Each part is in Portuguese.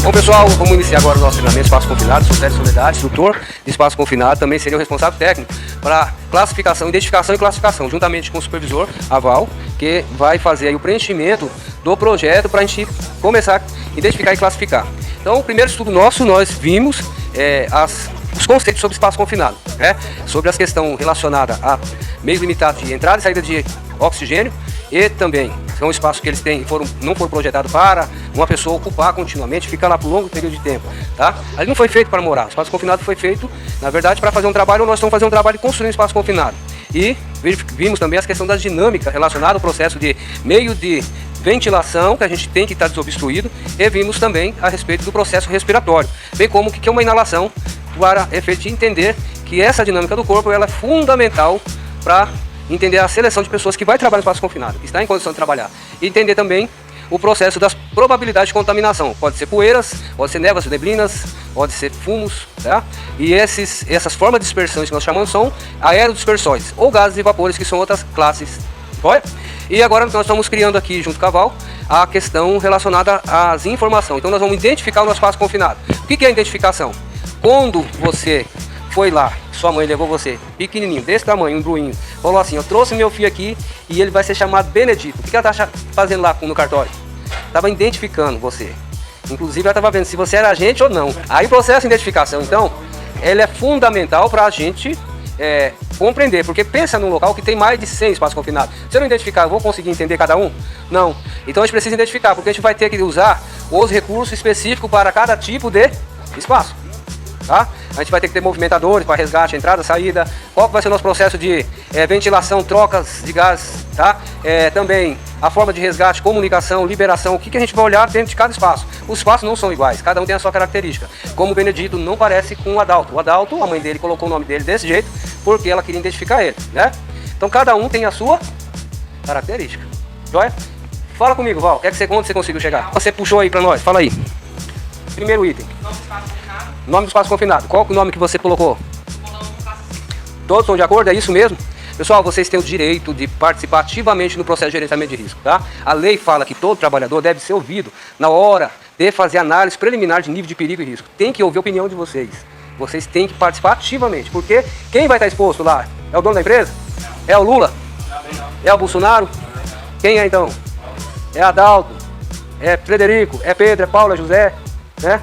Bom pessoal, vamos iniciar agora o nosso treinamento de espaço confinado. Sou Sérgio Soledade, instrutor de espaço confinado, também seria o responsável técnico para classificação, identificação e classificação, juntamente com o supervisor, a Val, que vai fazer aí o preenchimento do projeto para a gente começar a identificar e classificar. Então, o primeiro estudo nosso, nós vimos os conceitos sobre espaço confinado, né? Sobre as questões relacionadas a meios limitados de entrada e saída de oxigênio, e também são espaços que eles não foram projetados para uma pessoa ocupar continuamente, ficar lá por longo período de tempo, tá? Ali não foi feito para morar, o espaço confinado foi feito, na verdade, para fazer um trabalho, nós estamos fazendo um trabalho de construir um espaço confinado. E vimos também as questões da dinâmica relacionada ao processo de meio de ventilação, que a gente tem que estar desobstruído, e vimos também a respeito do processo respiratório, bem como o que é uma inalação, para efeito de entender que essa dinâmica do corpo ela é fundamental para entender a seleção de pessoas que vai trabalhar no espaço confinado, que está em condição de trabalhar. E entender também o processo das probabilidades de contaminação. Pode ser poeiras, pode ser névoas, neblinas, pode ser fumos, tá? E essas formas de dispersão que nós chamamos são aerodispersões, ou gases e vapores, que são outras classes. Olha? E agora nós estamos criando aqui, junto com a Val, a questão relacionada às informações. Então nós vamos identificar o nosso espaço confinado. O que é a identificação? Quando você foi lá, sua mãe levou você, pequenininho, desse tamanho, um bruinho, falou assim, eu trouxe meu filho aqui e ele vai ser chamado Benedito. O que ela está fazendo lá no cartório? Estava identificando você. Inclusive ela estava vendo se você era agente ou não. Aí o processo de identificação, então, ele é fundamental para a gente compreender, porque pensa num local que tem mais de 100 espaços confinados. Se eu não identificar, eu vou conseguir entender cada um? Não. Então a gente precisa identificar, porque a gente vai ter que usar os recursos específicos para cada tipo de espaço. Tá? A gente vai ter que ter movimentadores para resgate, entrada, saída. Qual vai ser o nosso processo de ventilação, trocas de gás, tá? Também a forma de resgate, comunicação, liberação. O que a gente vai olhar dentro de cada espaço? Os espaços não são iguais, cada um tem a sua característica. Como o Benedito não parece com o Adalto. O Adalto, a mãe dele colocou o nome dele desse jeito porque ela queria identificar ele, né? Então cada um tem a sua característica. Joia? Fala comigo, Val. Onde você conseguiu chegar? Você puxou aí para nós, fala aí. Primeiro item. Nome do espaço confinado. Qual é o nome que você colocou? Todos estão de acordo? É isso mesmo? Pessoal, vocês têm o direito de participar ativamente no processo de gerenciamento de risco, tá? A lei fala que todo trabalhador deve ser ouvido na hora de fazer análise preliminar de nível de perigo e risco. Tem que ouvir a opinião de vocês. Vocês têm que participar ativamente, porque quem vai estar exposto lá? É o dono da empresa? É o Lula? É o Bolsonaro? Quem é então? É Adalto? É Frederico? É Pedro? É Paulo? É José? Né?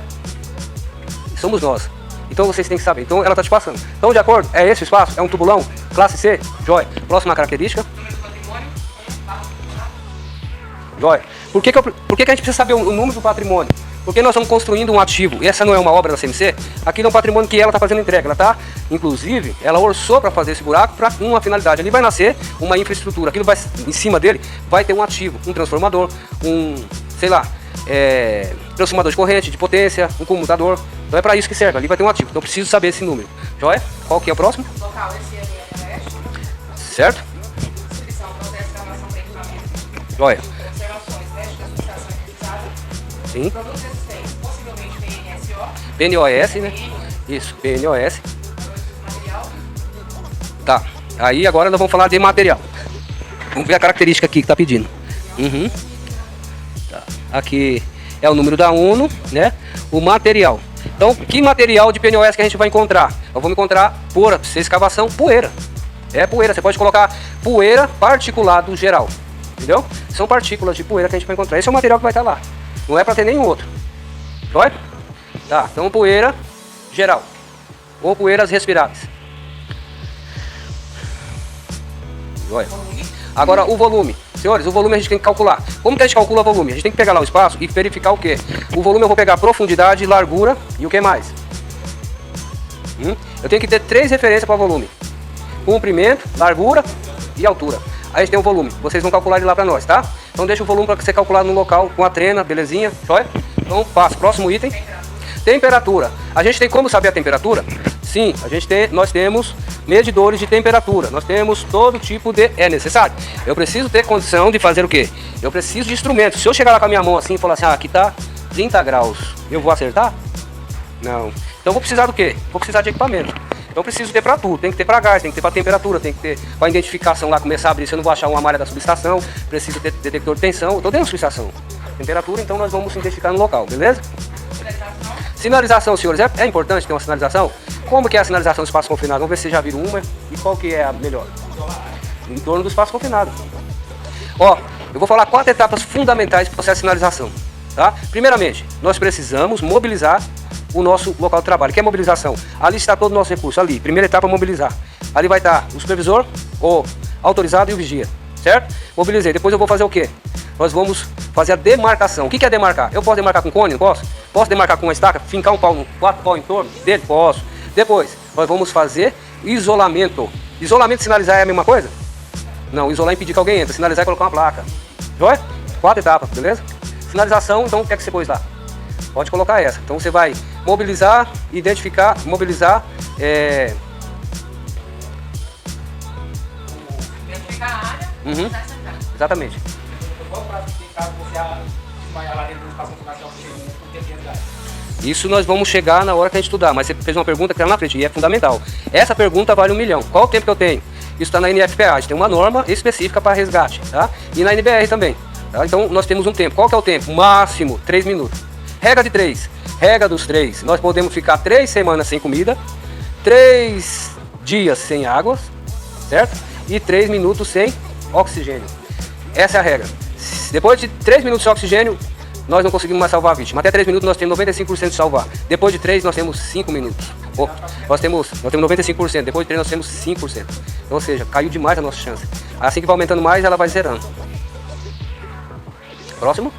Somos nós. Então vocês têm que saber. Então ela está te passando. Então, de acordo? É esse o espaço? É um tubulão? Classe C? Jóia. Próxima característica. Jóia. Por que a gente precisa saber o número do patrimônio? Porque nós estamos construindo um ativo. E essa não é uma obra da CMC. Aquilo é um patrimônio que ela está fazendo entrega. Ela está, inclusive, ela orçou para fazer esse buraco para uma finalidade. Ali vai nascer uma infraestrutura. Aquilo vai, em cima dele, vai ter um ativo, um transformador, sei lá, transformador de corrente, de potência, um comutador. Então é para isso que serve, ali vai ter um ativo. Então eu preciso saber esse número. Joia? Qual que é o próximo? Local, SMF. Certo? Descrição, processo de gravação para equipamento. Joia. Observações, teste da subestação utilizada. Sim. Produtos existentes, possivelmente PNSO. PNOS, né? Isso, PNOS. Material. Tá. Aí agora nós vamos falar de material. Vamos ver a característica aqui que está pedindo. Tá. Aqui é o número da ONU, né? O material. Então, que material de PNOS que a gente vai encontrar? Nós vamos encontrar para escavação, poeira. É poeira, você pode colocar poeira particulado geral. Entendeu? São partículas de poeira que a gente vai encontrar. Esse é o material que vai estar lá. Não é para ter nenhum outro. Vai? Tá, então poeira geral. Ou poeiras respiráveis. Vai. Agora o volume. Senhores, o volume a gente tem que calcular. Como que a gente calcula o volume? A gente tem que pegar lá o espaço e verificar o quê? O volume eu vou pegar profundidade, largura e o que mais? Eu tenho que ter 3 referências para volume. Comprimento, largura e altura. Aí a gente tem o volume. Vocês vão calcular ele lá para nós, tá? Então deixa o volume para ser calculado no local com a trena, belezinha. Joia? Então passo. Próximo item. Temperatura. A gente tem como saber a temperatura? Sim, nós temos medidores de temperatura. Nós temos todo tipo de... É necessário. Eu preciso ter condição de fazer o quê? Eu preciso de instrumentos. Se eu chegar lá com a minha mão assim e falar assim, aqui tá 30 graus, eu vou acertar? Não. Então eu vou precisar do quê? Vou precisar de equipamento. Então eu preciso ter para tudo. Tem que ter para gás, tem que ter para temperatura, tem que ter para identificação lá, começar a abrir. Se eu não vou achar uma malha da subestação, preciso ter detector de tensão. Eu estou dentro da subestação. Temperatura, então nós vamos identificar no local, beleza? Sinalização, senhores, é importante ter uma sinalização? Como que é a sinalização do espaço confinado? Vamos ver se vocês já viram uma e qual que é a melhor. Em torno do espaço confinado. Ó, eu vou falar 4 etapas fundamentais do processo de sinalização, tá? Primeiramente, nós precisamos mobilizar o nosso local de trabalho. Que é mobilização? Ali está todo o nosso recurso, ali. Primeira etapa, mobilizar. Ali vai estar o supervisor, o autorizado e o vigia, certo? Mobilizei. Depois eu vou fazer o quê? Nós vamos fazer a demarcação. O que é demarcar? Eu posso demarcar com cone? Não posso? Posso demarcar com uma estaca? Fincar um pau, 4 pau em torno dele? Posso. Depois, nós vamos fazer isolamento. Isolamento e sinalizar é a mesma coisa? Não, isolar é impedir que alguém entre. Sinalizar é colocar uma placa. Joia? 4 etapas, beleza? Sinalização, então o que é que você pôs lá? Pode colocar essa. Então você vai mobilizar, identificar, mobilizar, Identificar a área, Uhum. Exatamente. Qual o prazo que tem caso você desmaiar lá dentro do espaço confinado de oxigênio por tempo de resgate? Isso nós vamos chegar na hora que a gente estudar, mas você fez uma pergunta que está na frente e é fundamental. Essa pergunta vale 1 milhão. Qual o tempo que eu tenho? Isso está na NFPA, a gente tem uma norma específica para resgate, tá? E na NBR também, tá? Então nós temos um tempo. Qual que é o tempo? Máximo 3 minutos. Regra de 3. Regra dos 3. Nós podemos ficar 3 semanas sem comida, 3 dias sem água, certo? E 3 minutos sem oxigênio. Essa é a regra. Depois de 3 minutos sem oxigênio, nós não conseguimos mais salvar a vítima. Até 3 minutos nós temos 95% de salvar. Depois de 3 nós temos 5 minutos. Nós temos 95%. Depois de 3 nós temos 5%. Ou seja, caiu demais a nossa chance. Assim que vai aumentando mais, ela vai zerando. Próximo.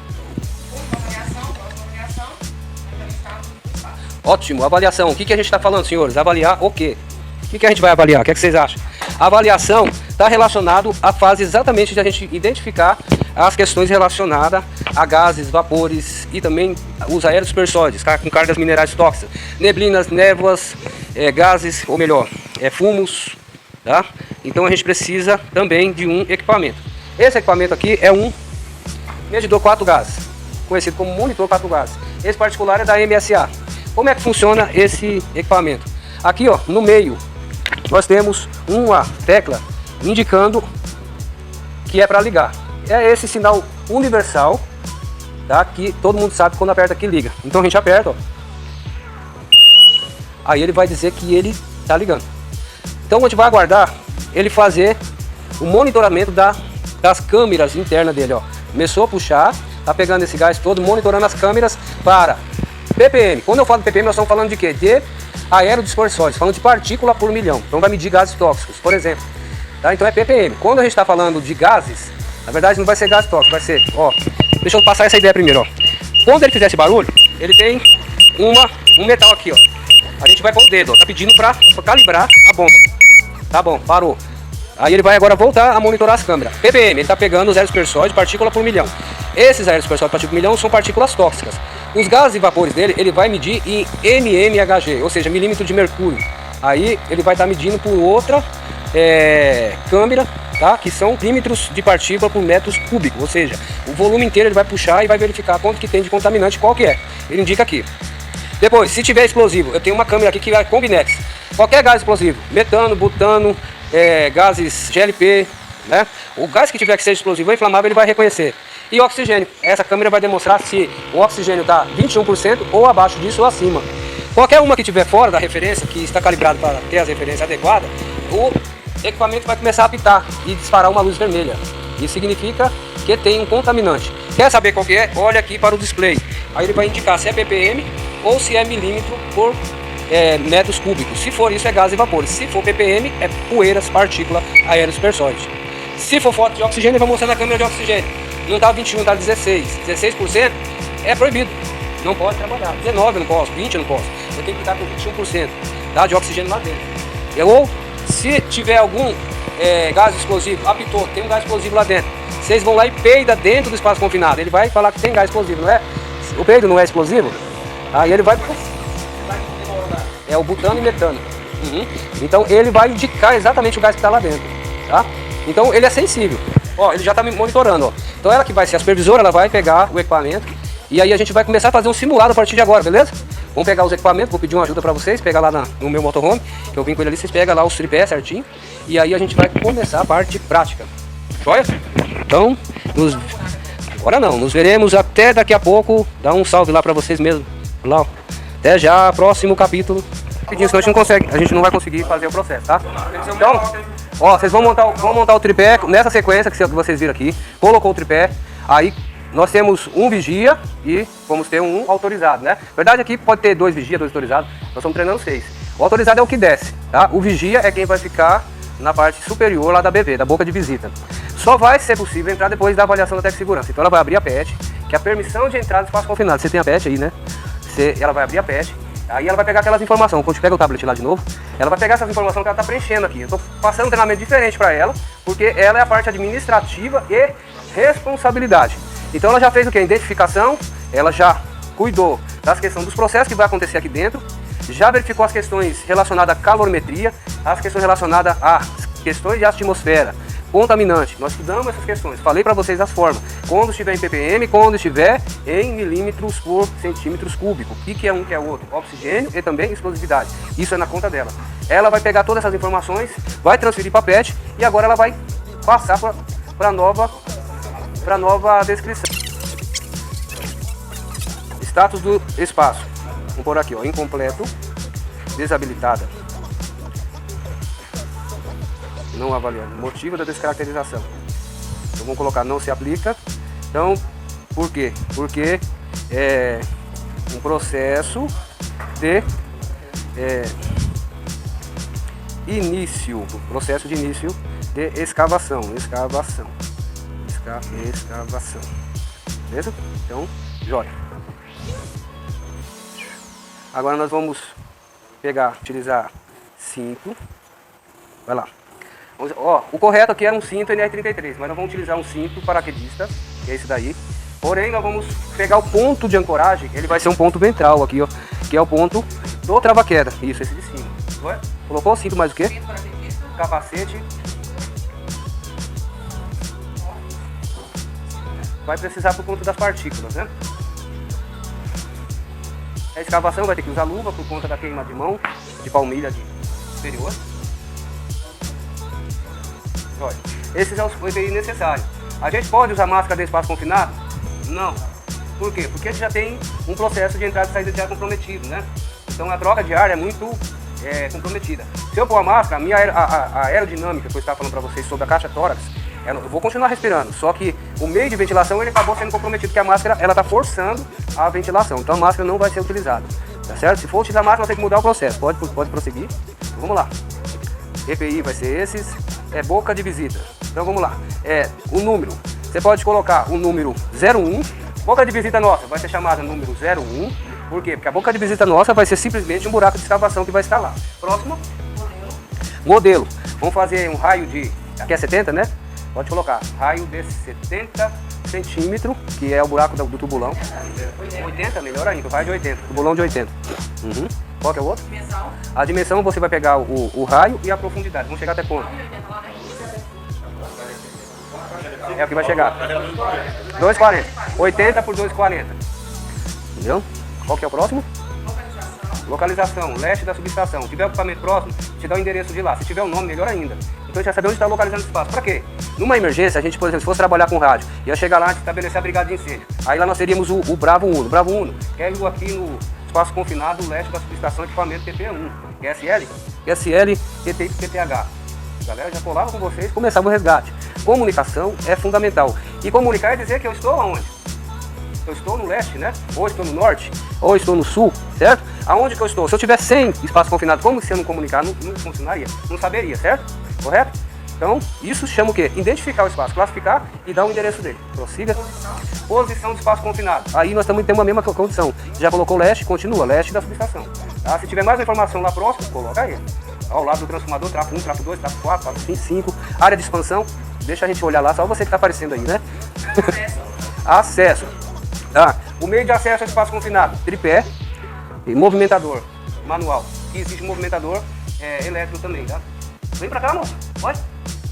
Ótimo, avaliação. O que a gente está falando, senhores? Avaliar o quê? O que a gente vai avaliar? O que é que vocês acham? A avaliação está relacionado à fase exatamente de a gente identificar as questões relacionadas a gases, vapores e também os aerospersóides, com cargas minerais tóxicas, neblinas, névoas, gases, ou melhor, fumos, tá? Então a gente precisa também de um equipamento. Esse equipamento aqui é um medidor 4 gases, conhecido como monitor 4 gases. Esse particular é da MSA. Como é que funciona esse equipamento? Aqui, ó, no meio, nós temos uma tecla indicando que é para ligar. É esse sinal universal, tá? Que todo mundo sabe que quando aperta aqui liga. Então a gente aperta, ó. Aí ele vai dizer que ele está ligando. Então a gente vai aguardar ele fazer o monitoramento das câmeras internas dele, ó. Começou a puxar, tá pegando esse gás todo, monitorando as câmeras para ppm. Quando eu falo ppm, nós estamos falando de quê? De aerodispersórios, falando de partícula por milhão. Então vai medir gases tóxicos, por exemplo. Tá? Então é ppm. Quando a gente está falando de gases, na verdade não vai ser gás tóxico, vai ser, ó, deixa eu passar essa ideia primeiro, ó. Quando ele fizer esse barulho, ele tem um metal aqui, ó. A gente vai pôr o dedo, ó, tá pedindo para calibrar a bomba. Tá bom, parou. Aí ele vai agora voltar a monitorar as câmeras. ppm, ele está pegando os aerodispersóides, partícula por milhão. Esses aerodispersóides, partícula por milhão, são partículas tóxicas. Os gases e vapores dele, ele vai medir em mmHg, ou seja, milímetro de mercúrio. Aí ele vai estar medindo por outra câmera, tá? Que são milímetros de partícula por metros cúbicos, ou seja, o volume inteiro ele vai puxar e vai verificar quanto que tem de contaminante, qual que é. Ele indica aqui. Depois, se tiver explosivo, eu tenho uma câmera aqui que vai Combinex. Qualquer gás explosivo, metano, butano, gases GLP, né? O gás que tiver que seja explosivo ou inflamável, ele vai reconhecer. E oxigênio. Essa câmera vai demonstrar se o oxigênio está 21% ou abaixo disso ou acima. Qualquer uma que estiver fora da referência, que está calibrado para ter as referências adequadas, o equipamento vai começar a apitar e disparar uma luz vermelha. Isso significa que tem um contaminante. Quer saber qual que é? Olha aqui para o display. Aí ele vai indicar se é ppm ou se é milímetro por metros cúbicos. Se for isso, é gás e vapores. Se for ppm, é poeiras, partícula, aerodispersóides. Se for foto de oxigênio, ele vai mostrar na câmera de oxigênio. Não está 21, está 16. 16% é proibido. Não pode trabalhar. 19 eu não posso, 20 eu não posso. Eu tenho que estar com 21%, tá, de oxigênio lá dentro. Ou se tiver algum gás explosivo, apitou, tem um gás explosivo lá dentro. Vocês vão lá e peida dentro do espaço confinado. Ele vai falar que tem gás explosivo, não é? O peido não é explosivo? Aí ele vai... É o butano e metano. Então ele vai indicar exatamente o gás que está lá dentro, tá? Então ele é sensível. Ó, ele já está me monitorando, ó. Então ela que vai ser a supervisora, ela vai pegar o equipamento e aí a gente vai começar a fazer um simulado a partir de agora, beleza? Vamos pegar os equipamentos, vou pedir uma ajuda para vocês, pegar lá no meu motorhome, que eu vim com ele ali, vocês pegam lá os tripés certinho e aí a gente vai começar a parte prática. Joia? Então, agora não, nos veremos até daqui a pouco. Dá um salve lá para vocês mesmo. Lá, ó. Até já, próximo capítulo. Senão a gente não vai conseguir fazer o processo, tá? Então, ó, vocês vão montar o tripé nessa sequência que vocês viram aqui. Colocou o tripé, aí nós temos um vigia e vamos ter um autorizado, né? Na verdade aqui pode ter 2 vigias, 2 autorizados, nós estamos treinando 6. O autorizado é o que desce, tá? O vigia é quem vai ficar na parte superior lá da BV, da boca de visita. Só vai ser possível entrar depois da avaliação da técnica de segurança. Então ela vai abrir a PET, que é a permissão de entrada do espaço confinado. Você tem a PET aí, né? Ela vai abrir a PET, aí ela vai pegar aquelas informações. Quando a gente pega o tablet lá de novo, ela vai pegar essas informações que ela está preenchendo aqui. Eu estou passando um treinamento diferente para ela, porque ela é a parte administrativa e responsabilidade. Então ela já fez o que? A identificação, ela já cuidou das questões dos processos que vai acontecer aqui dentro, já verificou as questões relacionadas à calorimetria, as questões relacionadas às questões de atmosfera, contaminante. Nós estudamos essas questões, falei para vocês as formas. Quando estiver em ppm, quando estiver em milímetros por centímetros cúbicos. O que é um, que é o outro? Oxigênio e também explosividade. Isso é na conta dela. Ela vai pegar todas essas informações, vai transferir para a PET e agora ela vai passar para a nova descrição. Status do espaço. Vamos por aqui, ó, incompleto, desabilitada. Não avaliando. Motivo da descaracterização. Então vamos colocar não se aplica. Então, por quê? Porque é um processo de início de escavação. Beleza? Então, jóia. Agora nós vamos utilizar cinto. Vai lá. Ó, o correto aqui era um cinto NR33, mas nós vamos utilizar um cinto paraquedista, que é esse daí. Porém, nós vamos pegar o ponto de ancoragem, ele vai ser um ponto ventral aqui, ó, que é o ponto do trava-queda. Isso, esse de cima. Vai? Colocou o cinto mais o quê? Capacete. Vai precisar por conta das partículas, né? A escavação vai ter que usar luva por conta da queima de mão, de palmilha superior. Olha, esses são os EPI necessários. A gente pode usar máscara de espaço confinado? Não. Por quê? Porque a gente já tem um processo de entrada e saída de ar comprometido, né? Então a troca de ar é muito comprometida. Se eu pôr a máscara, a aerodinâmica que eu estava falando para vocês sobre a caixa tórax, eu vou continuar respirando, só que o meio de ventilação ele acabou sendo comprometido, porque a máscara ela está forçando a ventilação, então a máscara não vai ser utilizada, tá certo? Se for utilizar a máscara, vai ter que mudar o processo, pode prosseguir. Então, vamos lá. EPI vai ser esses, boca de visita. Então vamos lá, o número, você pode colocar o número 01, boca de visita nossa vai ser chamada número 01, por quê? Porque a boca de visita nossa vai ser simplesmente um buraco de escavação que vai estar lá. Próximo, modelo, vamos fazer um raio de, aqui é 70, né? Pode colocar raio de 70 centímetros, que é o buraco do tubulão. 80, melhor ainda, raio de 80, tubulão de 80. Uhum. Qual que é o outro? Dimensão. A dimensão você vai pegar o raio e a profundidade. Vamos chegar até quanto? É o que vai chegar. 2,40. 80 por 2,40. Entendeu? Qual que é o próximo? Localização, leste da subestação. Se tiver equipamento próximo, te dá o endereço de lá. Se tiver o nome, melhor ainda. Então a gente já sabe onde está localizando o espaço. Para quê? Numa emergência, a gente, por exemplo, se fosse trabalhar com rádio, ia chegar lá e estabelecer a brigada de incêndio. Aí lá nós teríamos o Bravo Uno. Bravo Uno, quer ir aqui no espaço confinado, leste da subestação, equipamento PP1. QSL? QSL, TTI, PTH. A galera já colava com vocês, começava o resgate. Comunicação é fundamental. E comunicar é dizer que eu estou aonde? Eu estou no leste, né? Ou estou no norte, ou estou no sul, certo? Aonde que eu estou? Se eu tiver 100 espaço confinado, como se eu não comunicar, não funcionaria, não saberia, certo? Correto? Então, isso chama o quê? Identificar o espaço, classificar e dar o endereço dele. Prossiga. Posição do espaço confinado. Aí nós também temos a mesma condição. Já colocou leste, continua, leste da subestação. Tá? Se tiver mais informação lá próximo, coloca aí. Ao lado do transformador, trafo 1, trafo 2, trafo 4, trafo 5, área de expansão. Deixa a gente olhar lá, só você que está aparecendo aí, né? Acesso. Tá? O meio de acesso ao espaço confinado, tripé e movimentador manual. E existe um movimentador elétrico também, tá? Vem pra cá, moço. Pode?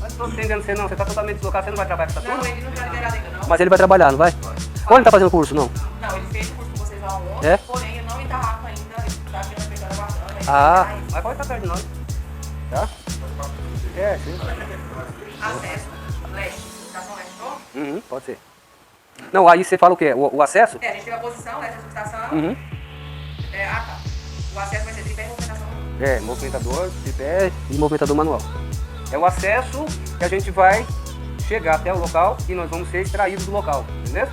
Não estou entendendo você não, você está totalmente deslocado, você não vai trabalhar com essa turma? Não, ele não está liberado ainda não. Mas ele vai trabalhar, não vai? Onde ele está fazendo curso, não? Não, ele fez o curso com vocês lá ontem, porém ele não entarrafa ainda, ele está aqui na pegada bacana. Ah, mas pode estar perto de nós. Tá? Sim. Acesso, leste, estação leste, tô? Uhum, pode ser. Não, aí você fala o quê? O acesso? A gente tem a posição, leste da subestação. Uhum. Tá. O acesso vai ser tripé e movimentação. Movimentador, tripé e movimentador manual. É o acesso que a gente vai chegar até o local e nós vamos ser extraídos do local, entendeu?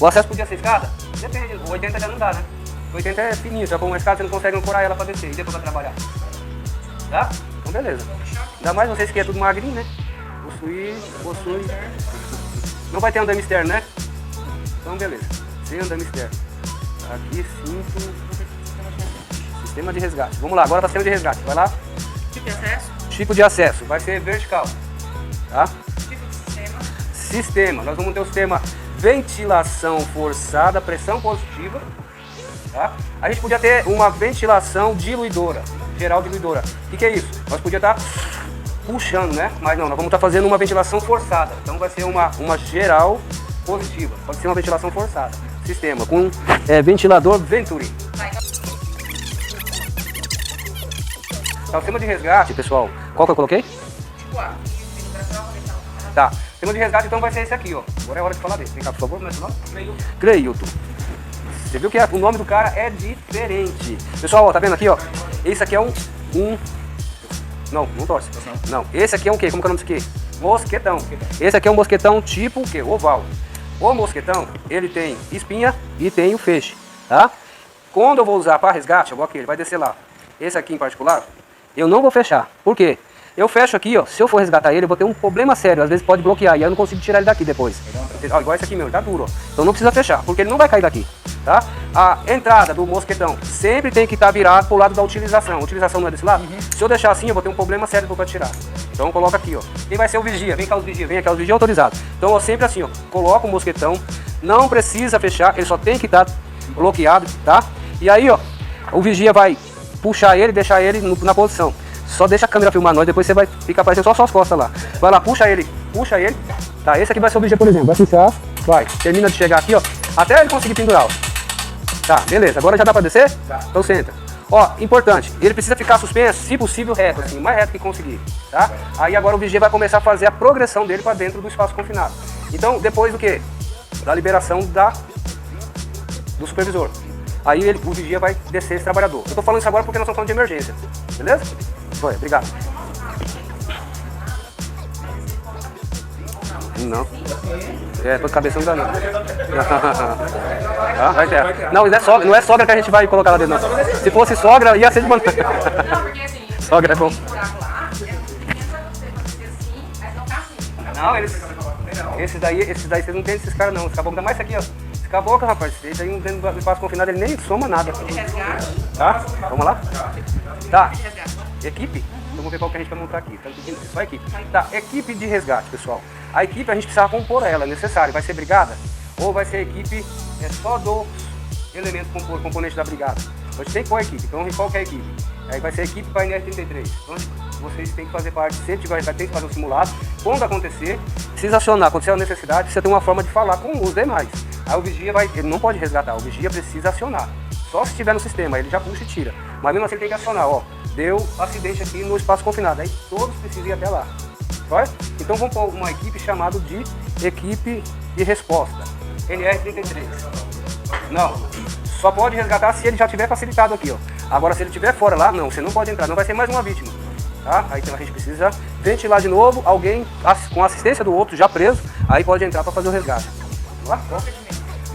O acesso podia ser escada? Depende, o 80 já não dá, né? O 80 é fininho, já com uma escada você não consegue ancorar ela pra descer e depois pra trabalhar. Tá? Então beleza. Ainda mais vocês que é tudo magrinho, né? Possui. Não vai ter andame externo, né? Então beleza. Sem andame externo. Aqui, cinto. Sistema de resgate. Vamos lá, agora para sistema de resgate. Vai lá. Tipo de acesso? Tipo de acesso. Vai ser vertical. Tá? Tipo de sistema? Sistema. Nós vamos ter o sistema ventilação forçada, pressão positiva. Tá? A gente podia ter uma ventilação diluidora. Geral diluidora. O que é isso? Nós podíamos estar puxando, né? Mas não, nós vamos estar fazendo uma ventilação forçada. Então vai ser uma geral positiva. Pode ser uma ventilação forçada. Sistema com ventilador Venturi. Tá, o sistema de resgate, pessoal. Qual que eu coloquei? Tipo A. Tá. O sistema de resgate então vai ser esse aqui, ó. Agora é hora de falar dele. Vem cá, por favor, como é o nome? Creilton. Você viu que o nome do cara é diferente. Pessoal, ó, tá vendo aqui, ó? Esse aqui é Não torce. Não. Esse aqui é um quê? Como que é o nome disso aqui? Mosquetão. Esse aqui é um mosquetão tipo o quê? Oval. O mosquetão, ele tem espinha e tem o feixe, tá? Quando eu vou usar para resgate, eu vou aqui, ele vai descer lá. Esse aqui em particular, eu não vou fechar. Por quê? Eu fecho aqui, ó. Se eu for resgatar ele, eu vou ter um problema sério. Às vezes pode bloquear e eu não consigo tirar ele daqui depois. Ó, igual esse aqui meu, ele tá duro, ó. Então não precisa fechar, porque ele não vai cair daqui, tá? A entrada do mosquetão sempre tem que estar virada pro lado da utilização. A utilização não é desse lado? Se eu deixar assim, eu vou ter um problema sério para tirar. Então coloca aqui, ó. Quem vai ser o vigia? Vem cá os vigia, vem aqui os vigia autorizados. Então ó, sempre assim, ó. Coloca o mosquetão, não precisa fechar, ele só tem que estar bloqueado, tá? E aí, ó, o vigia vai puxar ele, deixar ele na posição. Só deixa a câmera filmar nós, depois você vai ficar aparecendo só suas costas lá. Vai lá, puxa ele. Tá, esse aqui vai ser o vigia, por exemplo. Vai puxar, vai. Termina de chegar aqui, ó. Até ele conseguir pendurar, ó. Tá, beleza. Agora já dá pra descer? Tá. Então senta. Ó, importante, ele precisa ficar suspenso, se possível reto, assim, o mais reto que conseguir, tá? Aí agora o vigia vai começar a fazer a progressão dele para dentro do espaço confinado. Então, depois do quê? Da liberação do supervisor. Aí o vigia vai descer esse trabalhador. Eu tô falando isso agora porque nós estamos falando de emergência, beleza? Foi, obrigado. Não. Tô de cabeção ainda não. Ah, vai ter. Não, não é sogra que a gente vai colocar lá dentro, não. Se fosse sogra, ia ser de banana. Não, porque assim, sogra é bom. Não, esses daí vocês não tem esses caras não. Esse caboclo, ainda mais esse aqui, ó. Esse caboclo, rapaz, esse aí dentro do espaço confinado, ele nem soma nada. Tá? Vamos lá? Tá. Equipe? Vamos ver qual que a gente vai montar aqui. Tá pedindo só equipe. Tá, equipe de resgate, pessoal. A equipe a gente precisa compor ela, é necessário. Vai ser brigada? Ou vai ser equipe só dos elementos componentes da brigada? A gente tem que pôr a equipe. Então qual que é a equipe? Aí vai ser a equipe para a NR33. Então vocês têm que fazer parte, sempre tiver resgate, tem que fazer um simulado. Quando acontecer, precisa acionar. Acontecer a necessidade, você tem uma forma de falar com os demais. Aí o vigia ele não pode resgatar, o vigia precisa acionar. Só se estiver no sistema, ele já puxa e tira. Mas mesmo assim ele tem que acionar, ó. Deu acidente aqui no espaço confinado. Aí todos precisam ir até lá. Vai? Então vamos pôr uma equipe chamada de equipe de resposta. NR33. Não. Só pode resgatar se ele já tiver facilitado aqui, ó. Agora se ele estiver fora lá, não, você não pode entrar, não vai ser mais uma vítima. Tá? Aí então a gente precisa ventilar de novo, alguém com assistência do outro já preso, aí pode entrar para fazer o resgate. Vamos lá?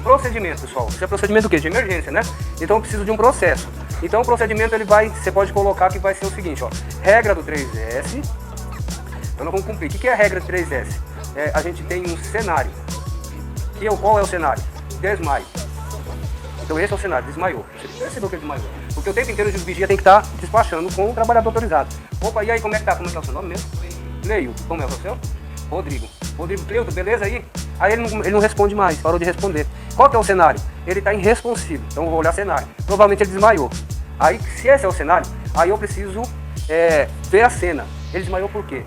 Procedimento, pessoal. Isso é procedimento do quê? De emergência, né? Então eu preciso de um processo. Então o procedimento você pode colocar que vai ser o seguinte, ó. Regra do 3S. Então nós vamos cumprir. O que é a regra do 3S? A gente tem um cenário. Qual é o cenário? Desmaio. Então esse é o cenário, desmaiou. Você percebeu que ele desmaiou? Porque o tempo inteiro o vigia tem que estar despachando com o trabalhador autorizado. Opa, e aí, como é que tá? Como é que é o seu nome mesmo? Cleilton. Como é o seu? Rodrigo. Rodrigo, Cleilton, beleza aí? Aí ele não responde mais, parou de responder. Qual que é o cenário? Ele está irresponsivo, então eu vou olhar o cenário. Provavelmente ele desmaiou. Aí, se esse é o cenário, aí eu preciso ver a cena. Ele desmaiou por quê?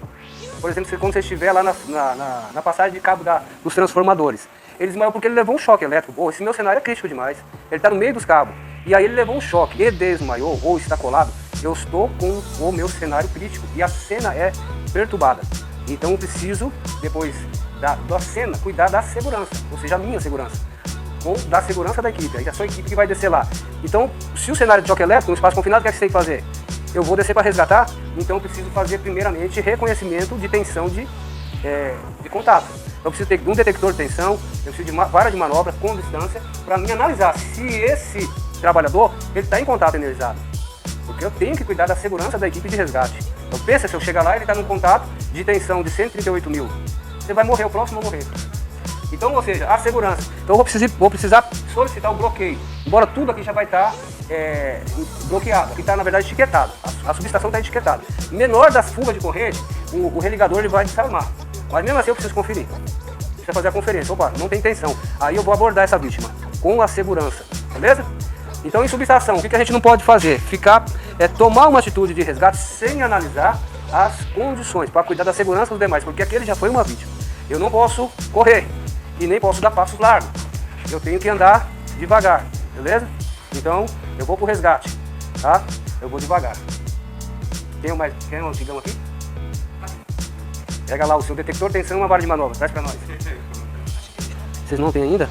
Por exemplo, quando você estiver lá na passagem de cabo dos transformadores. Ele desmaiou porque ele levou um choque elétrico. Pô, esse meu cenário é crítico demais. Ele está no meio dos cabos. E aí ele levou um choque e desmaiou ou está colado. Eu estou com o meu cenário crítico e a cena é perturbada. Então eu preciso, depois da cena, cuidar da segurança, ou seja, a minha segurança. ou da segurança da equipe. Aí é a sua equipe que vai descer lá. Então, se o cenário de choque elétrico, no espaço confinado, o que é que você tem que fazer? Eu vou descer para resgatar, então eu preciso fazer primeiramente reconhecimento de tensão de contato. Eu preciso ter um detector de tensão, eu preciso de uma vara de manobra com distância, para mim analisar se esse trabalhador está em contato energizado. Porque eu tenho que cuidar da segurança da equipe de resgate. Então pensa, se eu chegar lá e ele está num contato de tensão de 138 mil, você vai morrer, o próximo vai morrer. Então, ou seja, a segurança. Então eu vou precisar solicitar o bloqueio. Embora tudo aqui já vai estar bloqueado, aqui está na verdade etiquetado. A subestação está etiquetada. Menor das fugas de corrente, o religador ele vai desarmar. Mas mesmo assim eu preciso conferir. Precisa fazer a conferência. Opa, não tem tensão. Aí eu vou abordar essa vítima com a segurança. Beleza? Então, em subestação, o que a gente não pode fazer? Tomar uma atitude de resgate sem analisar as condições, para cuidar da segurança dos demais, porque aquele já foi uma vítima. Eu não posso correr e nem posso dar passos largos. Eu tenho que andar devagar, beleza? Então, eu vou pro resgate, tá? Eu vou devagar. Tem um antigão aqui? Pega lá o seu detector de tensão e uma vara de manobra, traz pra nós. Vocês não têm ainda?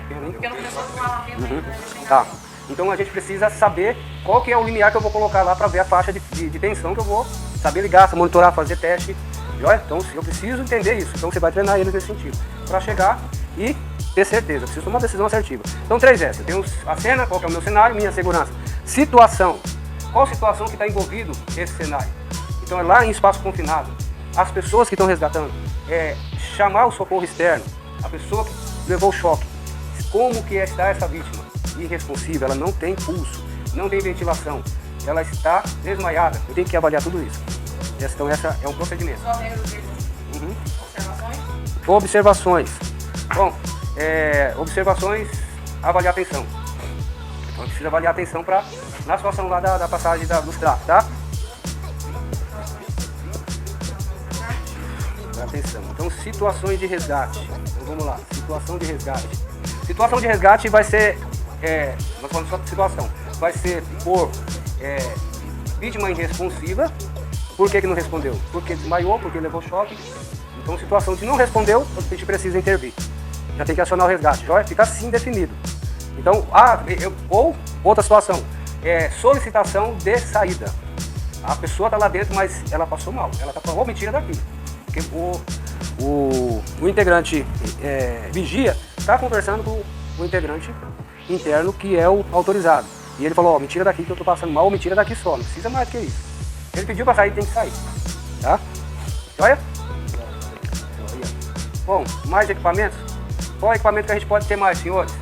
Porque não começou a falar ainda. Tá. Então a gente precisa saber qual que é o limiar que eu vou colocar lá para ver a faixa de tensão que eu vou saber ligar, monitorar, fazer teste. Joia? Então eu preciso entender isso. Então você vai treinar eles nesse sentido. Para chegar e ter certeza. Preciso tomar uma decisão assertiva. Então 3S. Eu tenho a cena, qual que é o meu cenário, minha segurança. Situação. Qual situação que está envolvido esse cenário? Então é lá em espaço confinado. As pessoas que estão resgatando. Chamar o socorro externo. A pessoa que levou o choque. Como que está essa vítima? Irresponsiva, ela não tem pulso, não tem ventilação, ela está desmaiada. Eu tenho que avaliar tudo isso. Então essa é um procedimento. Só regra deles. Observações? Observações. Bom, observações, avaliar a tensão. Então precisa avaliar a tensão na situação lá da passagem dos trapos, tá? Atenção. Então situações de resgate. Então vamos lá, situação de resgate. Situação de resgate vai ser, nós falamos só de situação, vai ser por vítima irresponsiva. Por que não respondeu? Porque desmaiou, porque levou choque. Então, situação de não respondeu, a gente precisa intervir. Já tem que acionar o resgate, já fica assim definido. Então, ou outra situação, solicitação de saída. A pessoa está lá dentro, mas ela passou mal, ela está falando, me tira daqui. Porque o integrante vigia está conversando com o integrante interno, que é o autorizado. E ele falou, me tira daqui que eu estou passando mal, ou me tira daqui só, não precisa mais do que isso. Ele pediu para sair, tem que sair. Tá? Olha. Bom, mais equipamentos? Qual equipamento que a gente pode ter mais, senhores?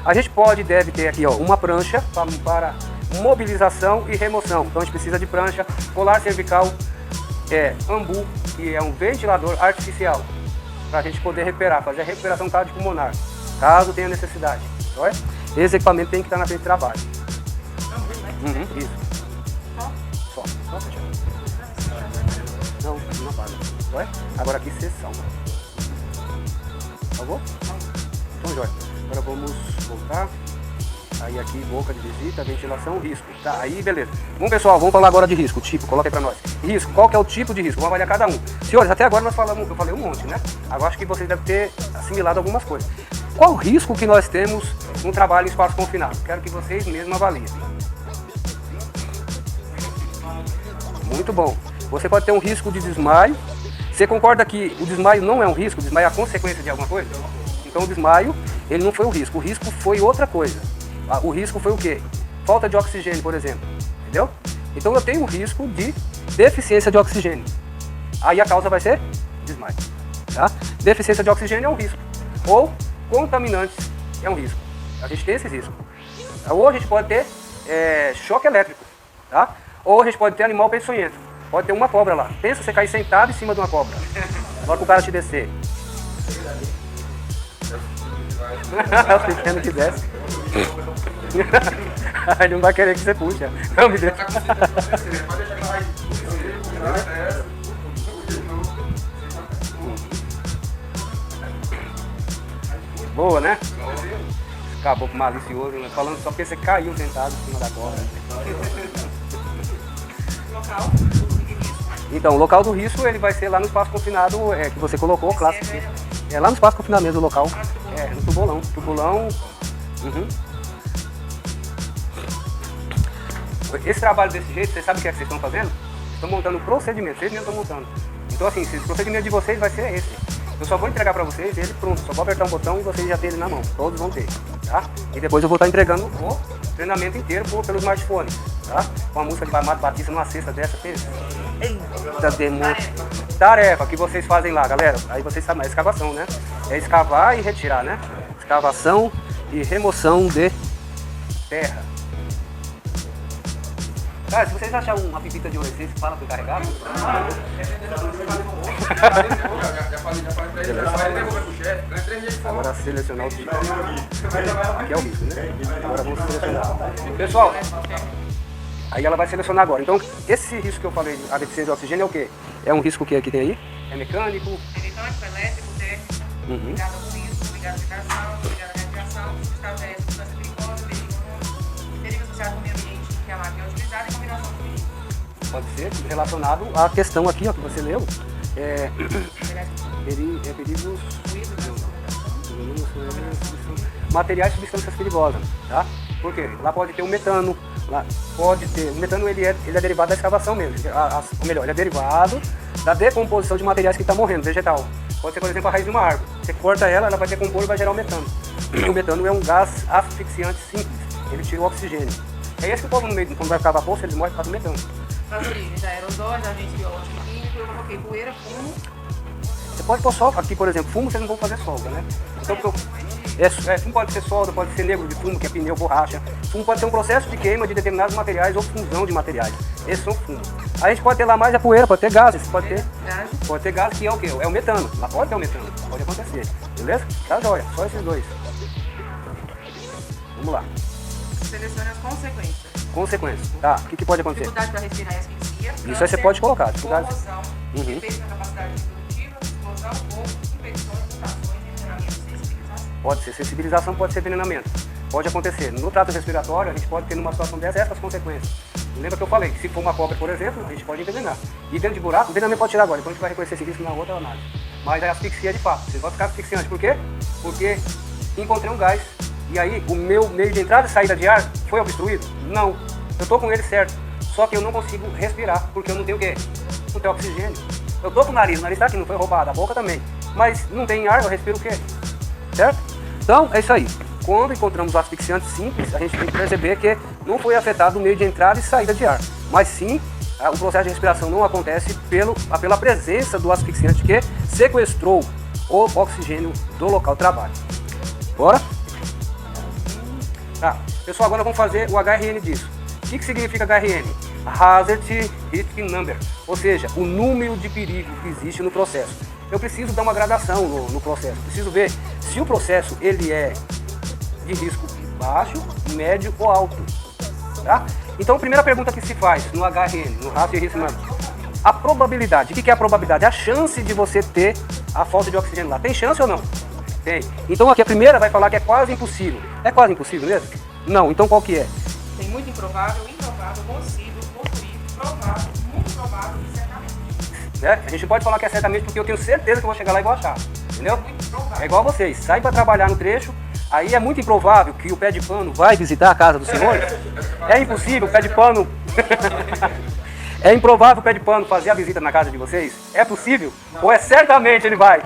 A gente deve ter aqui uma prancha para mobilização e remoção. Então a gente precisa de prancha, colar cervical, ambu, que é um ventilador artificial, para a gente poder recuperar, fazer a recuperação cardiopulmonar, caso tenha necessidade. Olha? Esse equipamento tem que estar na frente de trabalho. Isso. Só fechar. Não apaga. Olha? Agora aqui sessão. Salvou? Então, jóia. Agora vamos voltar. Aí aqui, boca de visita, ventilação, risco. Tá, aí beleza. Bom, pessoal, vamos falar agora de risco. Tipo, coloca aí pra nós. Risco, qual que é o tipo de risco? Vamos avaliar cada um. Senhores, até agora eu falei um monte, né? Agora acho que vocês devem ter assimilado algumas coisas. Qual o risco que nós temos no trabalho em espaço confinado? Quero que vocês mesmos avaliem. Muito bom. Você pode ter um risco de desmaio. Você concorda que o desmaio não é um risco? O desmaio é a consequência de alguma coisa? Então o desmaio, ele não foi o risco. O risco foi outra coisa. O risco foi o quê? Falta de oxigênio, por exemplo. Entendeu? Então eu tenho um risco de deficiência de oxigênio. Aí a causa vai ser desmaio. Tá? Deficiência de oxigênio é um risco. Ou contaminantes é um risco. A gente tem esses riscos. Ou a gente pode ter choque elétrico. Tá? Ou a gente pode ter animal peçonhento. Pode ter uma cobra lá. Pensa você cair sentado em cima de uma cobra. Na hora que o cara te descer. Se você não quisesse. Ele não vai querer que você puxe. Não, me deixa. Boa, né? Acabou com malicioso, né? Falando só porque você caiu sentado em cima da cobra. Local? Então, o local do risco ele vai ser lá no espaço confinado que você colocou, clássico. Lá no espaço confinado mesmo, o local. No tubulão. Tubulão Uhum. Esse trabalho desse jeito, vocês sabem o que é que vocês estão fazendo? Estão montando um procedimento, vocês mesmos estão montando. Então assim, o procedimento de vocês vai ser esse. Eu só vou entregar para vocês ele pronto, só vou apertar um botão e vocês já têm ele na mão. Todos vão ter, tá? E depois eu vou estar entregando o treinamento inteiro pelo smartphone, tá? Com a música de Amado Batista numa cesta dessa, fez. Eita demônio. Tarefa que vocês fazem lá, galera. Aí vocês sabem, é escavação, né? É escavar e retirar, né? Escavação e remoção de terra. Cara, se vocês acharem uma pipita de ouro, vocês falam que eu carregava? Já falei pra ele, já vai devolver pro chefe, ganha 3 dias de folga. Agora selecionar o tipo. Aqui é o risco, né? Agora vamos selecionar. Pessoal, aí ela vai selecionar agora. Então, esse risco que eu falei, a deficiência de oxigênio é o quê? É um risco que aqui tem aí? É mecânico? Mecânico, elétrico, técnico, ligado ao risco, ligado à vibração, ligado à radiação, substância perigosa, perigo associado com o meio ambiente que a máquina é utilizada em combinação com o risco. Pode ser relacionado à questão aqui, ó, que você leu. Perigos, materiais e substâncias perigosas, tá? Por quê? Lá pode ter um metano, lá pode ter, o metano ele é derivado da escavação mesmo, ou melhor, ele é derivado da decomposição de materiais que estão morrendo, vegetal. Pode ser, por exemplo, a raiz de uma árvore. Você corta ela, ela vai decompor e vai gerar o metano. O metano é um gás asfixiante simples, ele tira o oxigênio. É esse que o povo no meio, quando vai ficar vapor, eles morrem por causa do metano. As origens, aerosóis, agentes biológicos e químicos, eu coloquei poeira, fumo. Você pode pôr solda, aqui por exemplo, fumo vocês não vão fazer solda, né? Então, fumo pode ser solda, pode ser negro de fumo, que é pneu, borracha. Fumo pode ser um processo de queima de determinados materiais ou fusão de materiais. Esses são fumos. A gente pode ter lá mais a poeira, pode ter gases, pode ter gás que é o quê? É o metano. Lá pode ter o metano, pode acontecer. Beleza? Tá jóia, só esses dois. Vamos lá. Selecione as consequências. Consequências. Tá, o que pode acontecer? Dificuldade para respirar e asfixia. Isso aí você pode colocar. Corrosão, efeitos na capacidade reprodutiva, explosão ou infecções, mutações, envenenamento, sensibilização. Pode ser sensibilização, pode ser envenenamento. Pode acontecer. No trato respiratório, a gente pode ter numa situação dessa essas consequências. Lembra que eu falei que se for uma cobra, por exemplo, a gente pode envenenar. E dentro de buraco, o envenenamento pode tirar agora. Então a gente vai reconhecer esse risco na outra análise. Mas a asfixia de fato. Você vai ficar asfixiante. Por quê? Porque encontrei um gás. E aí, o meu meio de entrada e saída de ar foi obstruído? Não. Eu estou com ele certo. Só que eu não consigo respirar, porque eu não tenho o quê? Não tenho oxigênio. Eu estou com o nariz está aqui, não foi roubado, a boca também. Mas não tem ar, eu respiro o quê? Certo? Então, é isso aí. Quando encontramos o asfixiante simples, a gente tem que perceber que não foi afetado o meio de entrada e saída de ar. Mas sim, o processo de respiração não acontece pela presença do asfixiante que sequestrou o oxigênio do local de trabalho. Bora? Tá. Pessoal, agora vamos fazer o HRN disso. O que significa HRN? Hazard Risk Number, ou seja, o número de perigo que existe no processo. Eu preciso dar uma gradação no processo, preciso ver se o processo ele é de risco baixo, médio ou alto. Tá? Então a primeira pergunta que se faz no HRN, no Hazard Risk Number, a probabilidade. O que é a probabilidade? A chance de você ter a falta de oxigênio lá. Tem chance ou não? Tem. Então aqui a primeira vai falar que é quase impossível. É quase impossível mesmo? Não. Então qual que é? Tem muito improvável, improvável, possível, possível, provável, muito provável e certamente. A gente pode falar que é certamente porque eu tenho certeza que eu vou chegar lá e vou achar. Entendeu? Muito provável. É igual vocês. Sai para trabalhar no trecho, aí é muito improvável que o pé de pano vai visitar a casa dos senhores. É impossível o pé de pano... É improvável o pé de pano fazer a visita na casa de vocês? É possível? Não. Ou é certamente ele vai?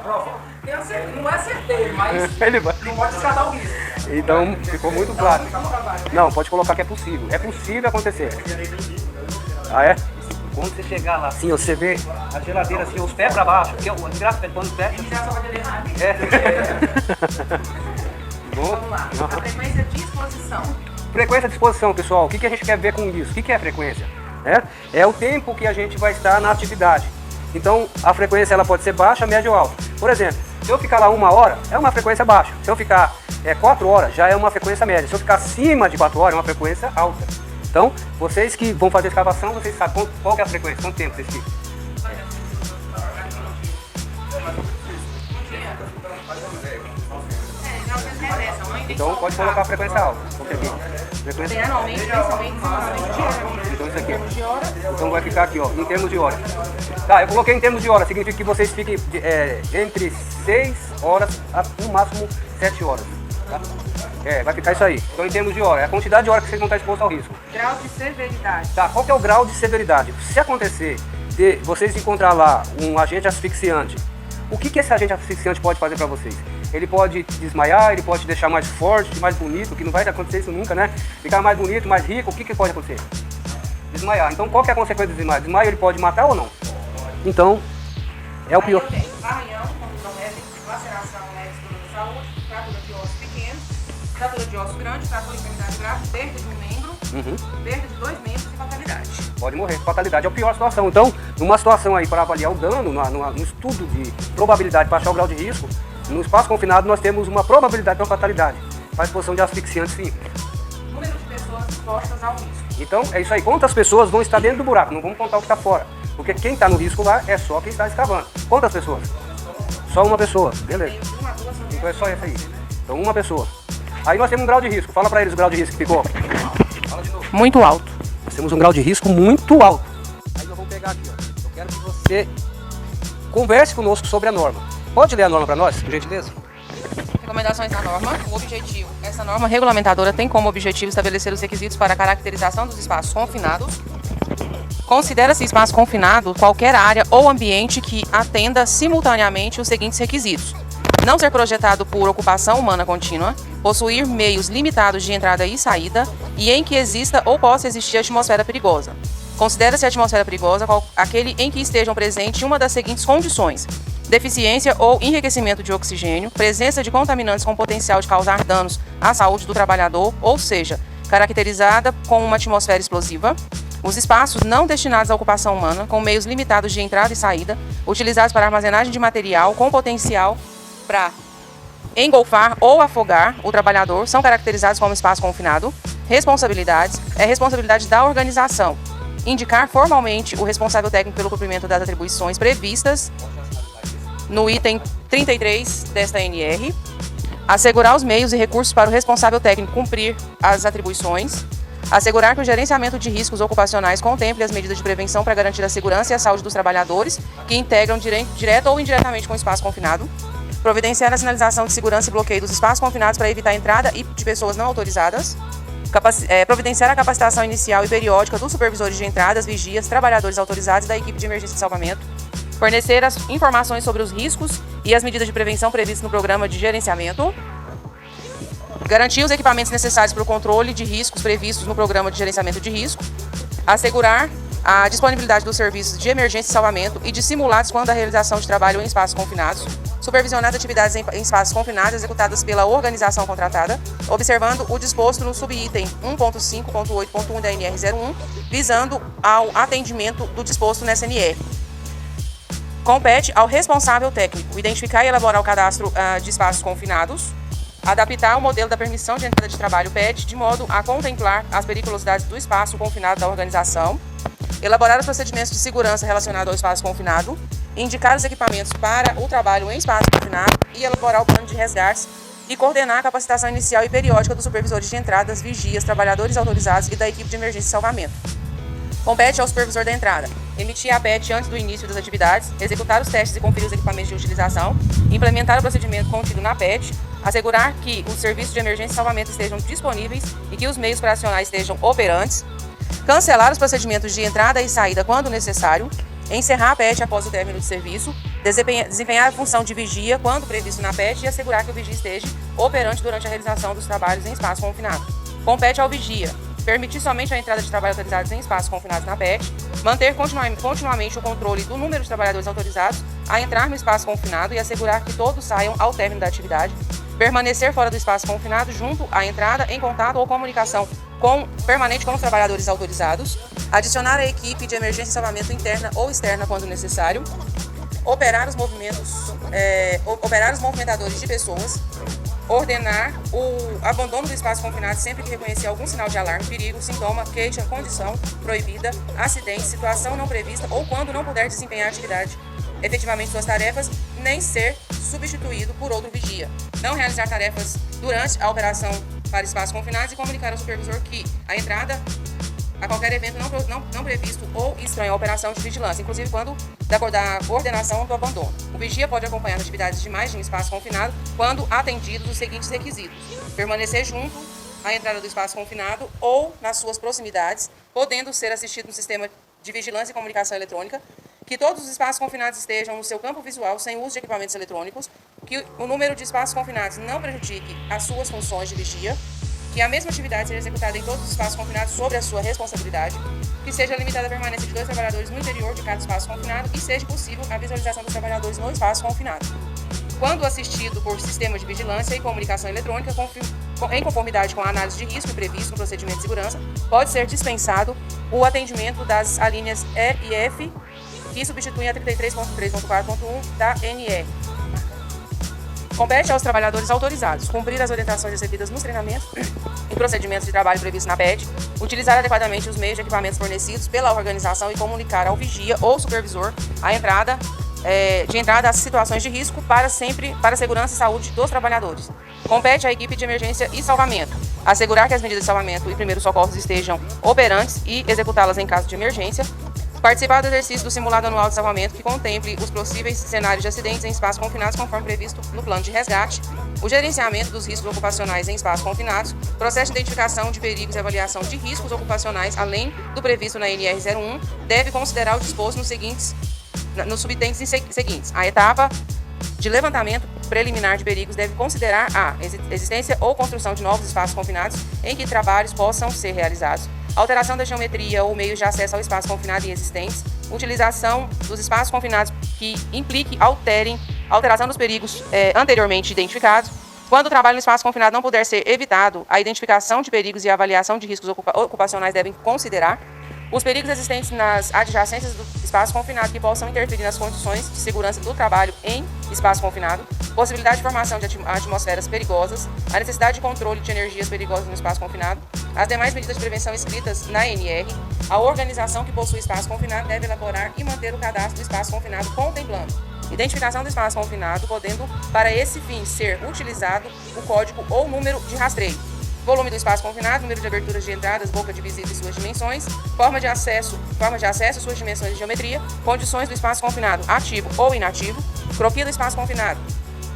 Não é certeza, mas ele vai. Não pode descartar o risco. Então ficou muito claro. Não, pode colocar que é possível. É possível acontecer. Ah, é? Quando você chegar lá assim, você vê a geladeira assim, os pés para baixo, porque o desgraça pé de pano fecha. Vamos lá. A frequência de exposição. Frequência de exposição, pessoal. O que a gente quer ver com isso? O que é frequência? É o tempo que a gente vai estar na atividade. Então, a frequência ela pode ser baixa, média ou alta. Por exemplo, se eu ficar lá 1 hora, é uma frequência baixa. Se eu ficar 4 horas, já é uma frequência média. Se eu ficar acima de 4 horas, é uma frequência alta. Então, vocês que vão fazer escavação, vocês sabem qual que é a frequência, quanto tempo vocês ficam. Então, pode colocar a frequência alta. Frequência... Anualmente, mensalmente, diariamente. Então isso aqui. Então vai ficar aqui, ó, em termos de hora. Tá, eu coloquei em termos de hora, significa que vocês fiquem entre 6 horas a no máximo 7 horas. Tá? Vai ficar isso aí. Então, em termos de hora, é a quantidade de hora que vocês vão estar expostos ao risco. Grau de severidade. Tá, qual que é o grau de severidade? Se acontecer de vocês encontrar lá um agente asfixiante, o que esse agente asfixiante pode fazer para vocês? Ele pode desmaiar, ele pode te deixar mais forte, mais bonito, que não vai acontecer isso nunca, né? Ficar mais bonito, mais rico, o que pode acontecer? Desmaiar. Então, qual que é a consequência do desmaio? Desmaio ele pode matar ou não? Então, é o pior. Aí eu tenho arranhão, contusão leve, laceração leve, de saúde, fratura de osso pequeno, fratura de osso grande, fratura de extremidade grave, perda de um membro, perda de 2 membros e fatalidade. Pode morrer. Fatalidade é a pior situação. Então, numa situação aí para avaliar o dano, no estudo de probabilidade para achar o grau de risco, no espaço confinado nós temos uma probabilidade para fatalidade, para a exposição de asfixiantes simples. Número de pessoas expostas ao risco. Então, é isso aí. Quantas pessoas vão estar dentro do buraco? Não vamos contar o que está fora. Porque quem está no risco lá é só quem está escavando. Quantas pessoas? Só uma pessoa. Beleza. Tem uma, duas, Então é só essa aí. Então, uma pessoa. Aí nós temos um grau de risco. Fala para eles o grau de risco que ficou. Fala de novo. muito alto. Nós temos um grau de risco muito alto. Aí nós vamos pegar aqui, ó. Eu quero que você converse conosco sobre a norma. Pode ler a norma para nós, por gentileza? Recomendações da norma. O objetivo. Essa norma regulamentadora tem como objetivo estabelecer os requisitos para a caracterização dos espaços confinados. Considera-se espaço confinado qualquer área ou ambiente que atenda simultaneamente os seguintes requisitos: não ser projetado por ocupação humana contínua, possuir meios limitados de entrada e saída e em que exista ou possa existir atmosfera perigosa. Considera-se a atmosfera perigosa aquele em que estejam presentes uma das seguintes condições: deficiência ou enriquecimento de oxigênio, presença de contaminantes com potencial de causar danos à saúde do trabalhador, ou seja, caracterizada com uma atmosfera explosiva. Os espaços não destinados à ocupação humana, com meios limitados de entrada e saída, utilizados para armazenagem de material com potencial para engolfar ou afogar o trabalhador, são caracterizados como espaço confinado. Responsabilidades: é responsabilidade da organização indicar formalmente o responsável técnico pelo cumprimento das atribuições previstas no item 33 desta NR, assegurar os meios e recursos para o responsável técnico cumprir as atribuições, assegurar que o gerenciamento de riscos ocupacionais contemple as medidas de prevenção para garantir a segurança e a saúde dos trabalhadores que integram direto ou indiretamente com o espaço confinado, providenciar a sinalização de segurança e bloqueio dos espaços confinados para evitar a entrada de pessoas não autorizadas, providenciar a capacitação inicial e periódica dos supervisores de entradas, vigias, trabalhadores autorizados e da equipe de emergência e salvamento, fornecer as informações sobre os riscos e as medidas de prevenção previstas no programa de gerenciamento, garantir os equipamentos necessários para o controle de riscos previstos no programa de gerenciamento de risco, assegurar a disponibilidade dos serviços de emergência e salvamento e de simulados quando a realização de trabalho em espaços confinados, supervisionar as atividades em espaços confinados executadas pela organização contratada, observando o disposto no subitem 1.5.8.1 da NR01, visando ao atendimento do disposto nessa NR. Compete ao responsável técnico identificar e elaborar o cadastro de espaços confinados, adaptar o modelo da permissão de entrada de trabalho PET de modo a contemplar as periculosidades do espaço confinado da organização, elaborar os procedimentos de segurança relacionados ao espaço confinado, indicar os equipamentos para o trabalho em espaço confinado e elaborar o plano de resgates e coordenar a capacitação inicial e periódica dos supervisores de entradas, vigias, trabalhadores autorizados e da equipe de emergência e salvamento. Compete ao supervisor da entrada emitir a PET antes do início das atividades, executar os testes e conferir os equipamentos de utilização, implementar o procedimento contido na PET, assegurar que os serviços de emergência e salvamento estejam disponíveis e que os meios para acionar estejam operantes, cancelar os procedimentos de entrada e saída quando necessário, encerrar a PET após o término de serviço, desempenhar a função de vigia quando previsto na PET e assegurar que o vigia esteja operante durante a realização dos trabalhos em espaço confinado. Compete ao vigia permitir somente a entrada de trabalhos autorizados em espaços confinados na PET, manter continuamente o controle do número de trabalhadores autorizados a entrar no espaço confinado e assegurar que todos saiam ao término da atividade, permanecer fora do espaço confinado junto à entrada em contato ou comunicação permanente com os trabalhadores autorizados, adicionar a equipe de emergência e salvamento interna ou externa quando necessário, operar os movimentadores de pessoas, ordenar o abandono do espaço confinado sempre que reconhecer algum sinal de alarme, perigo, sintoma, queixa, condição proibida, acidente, situação não prevista ou quando não puder desempenhar atividade efetivamente suas tarefas, nem ser substituído por outro vigia. Não realizar tarefas durante a operação para espaços confinados e comunicar ao supervisor que a entrada a qualquer evento não previsto ou estranho à operação de vigilância, inclusive quando da coordenação do abandono. O vigia pode acompanhar atividades demais de um espaço confinado quando atendidos os seguintes requisitos: permanecer junto à entrada do espaço confinado ou nas suas proximidades, podendo ser assistido no sistema de vigilância e comunicação eletrônica, que todos os espaços confinados estejam no seu campo visual sem uso de equipamentos eletrônicos, que o número de espaços confinados não prejudique as suas funções de vigia, que a mesma atividade seja executada em todos os espaços confinados sob a sua responsabilidade, que seja limitada a permanência de 2 trabalhadores no interior de cada espaço confinado e seja possível a visualização dos trabalhadores no espaço confinado. Quando assistido por sistema de vigilância e comunicação eletrônica, em conformidade com a análise de risco previsto no procedimento de segurança, pode ser dispensado o atendimento das alíneas E e F, que substituem a 33.3.4.1 da NR. Compete aos trabalhadores autorizados cumprir as orientações recebidas nos treinamentos e procedimentos de trabalho previstos na PED, utilizar adequadamente os meios de equipamentos fornecidos pela organização e comunicar ao vigia ou supervisor a entrada às situações de risco para a segurança e saúde dos trabalhadores. Compete à equipe de emergência e salvamento assegurar que as medidas de salvamento e primeiros socorros estejam operantes e executá-las em caso de emergência. Participar do exercício do simulado anual de salvamento que contemple os possíveis cenários de acidentes em espaços confinados conforme previsto no plano de resgate, o gerenciamento dos riscos ocupacionais em espaços confinados, processo de identificação de perigos e avaliação de riscos ocupacionais, além do previsto na NR01, deve considerar o disposto nos subitens seguintes. A etapa de levantamento preliminar de perigos deve considerar a existência ou construção de novos espaços confinados em que trabalhos possam ser realizados, alteração da geometria ou meios de acesso ao espaço confinado existentes, utilização dos espaços confinados que implique alteração dos perigos anteriormente identificados. Quando o trabalho no espaço confinado não puder ser evitado, a identificação de perigos e a avaliação de riscos ocupacionais devem considerar os perigos existentes nas adjacências do espaço confinado que possam interferir nas condições de segurança do trabalho em espaço confinado, possibilidade de formação de atmosferas perigosas, a necessidade de controle de energias perigosas no espaço confinado, as demais medidas de prevenção escritas na NR. A organização que possui espaço confinado deve elaborar e manter o cadastro do espaço confinado contemplando identificação do espaço confinado, podendo para esse fim ser utilizado o código ou número de rastreio, volume do espaço confinado, número de aberturas de entradas, boca de visita e suas dimensões, forma de acesso, suas dimensões e geometria, condições do espaço confinado ativo ou inativo, cropia do espaço confinado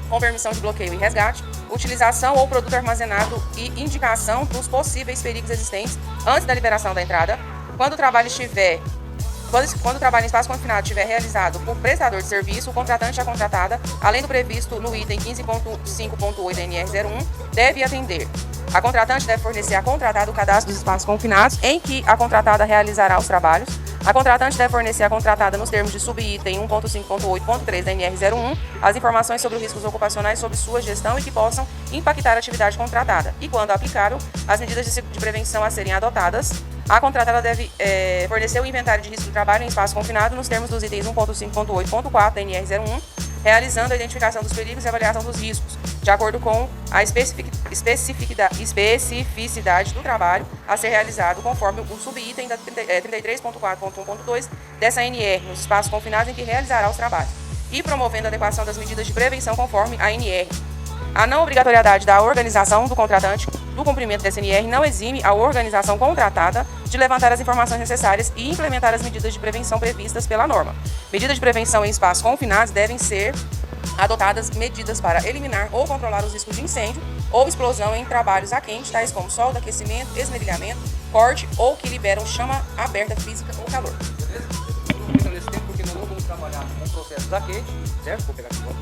com permissão de bloqueio e resgate, utilização ou produto armazenado e indicação dos possíveis perigos existentes antes da liberação da entrada. Quando o trabalho em espaço confinado estiver realizado por prestador de serviço, o contratante e a contratada, além do previsto no item 15.5.8 da NR01, deve atender. A contratante deve fornecer à contratada o cadastro dos espaços confinados em que a contratada realizará os trabalhos. A contratante deve fornecer à contratada, nos termos de subitem 1.5.8.3 da NR01, as informações sobre os riscos ocupacionais sob sua gestão e que possam impactar a atividade contratada. E, quando aplicável, as medidas de prevenção a serem adotadas. A contratada deve fornecer o inventário de risco de trabalho em espaço confinado nos termos dos itens 1.5.8.4 da NR01, realizando a identificação dos perigos e avaliação dos riscos, de acordo com a especificidade do trabalho a ser realizado, conforme o subitem 33.4.1.2 dessa NR, nos espaços confinados em que realizará os trabalhos, e promovendo a adequação das medidas de prevenção conforme a NR. A não obrigatoriedade da organização do contratante do cumprimento dessa NR não exime a organização contratada de levantar as informações necessárias e implementar as medidas de prevenção previstas pela norma. Medidas de prevenção em espaços confinados devem ser adotadas medidas para eliminar ou controlar os riscos de incêndio ou explosão em trabalhos a quente, tais como solda, aquecimento, esmerilhamento, corte ou que liberam chama aberta física ou calor. Nesse tempo, porque nós não vamos trabalhar com processos a quente, certo? Vou pegar aqui fora.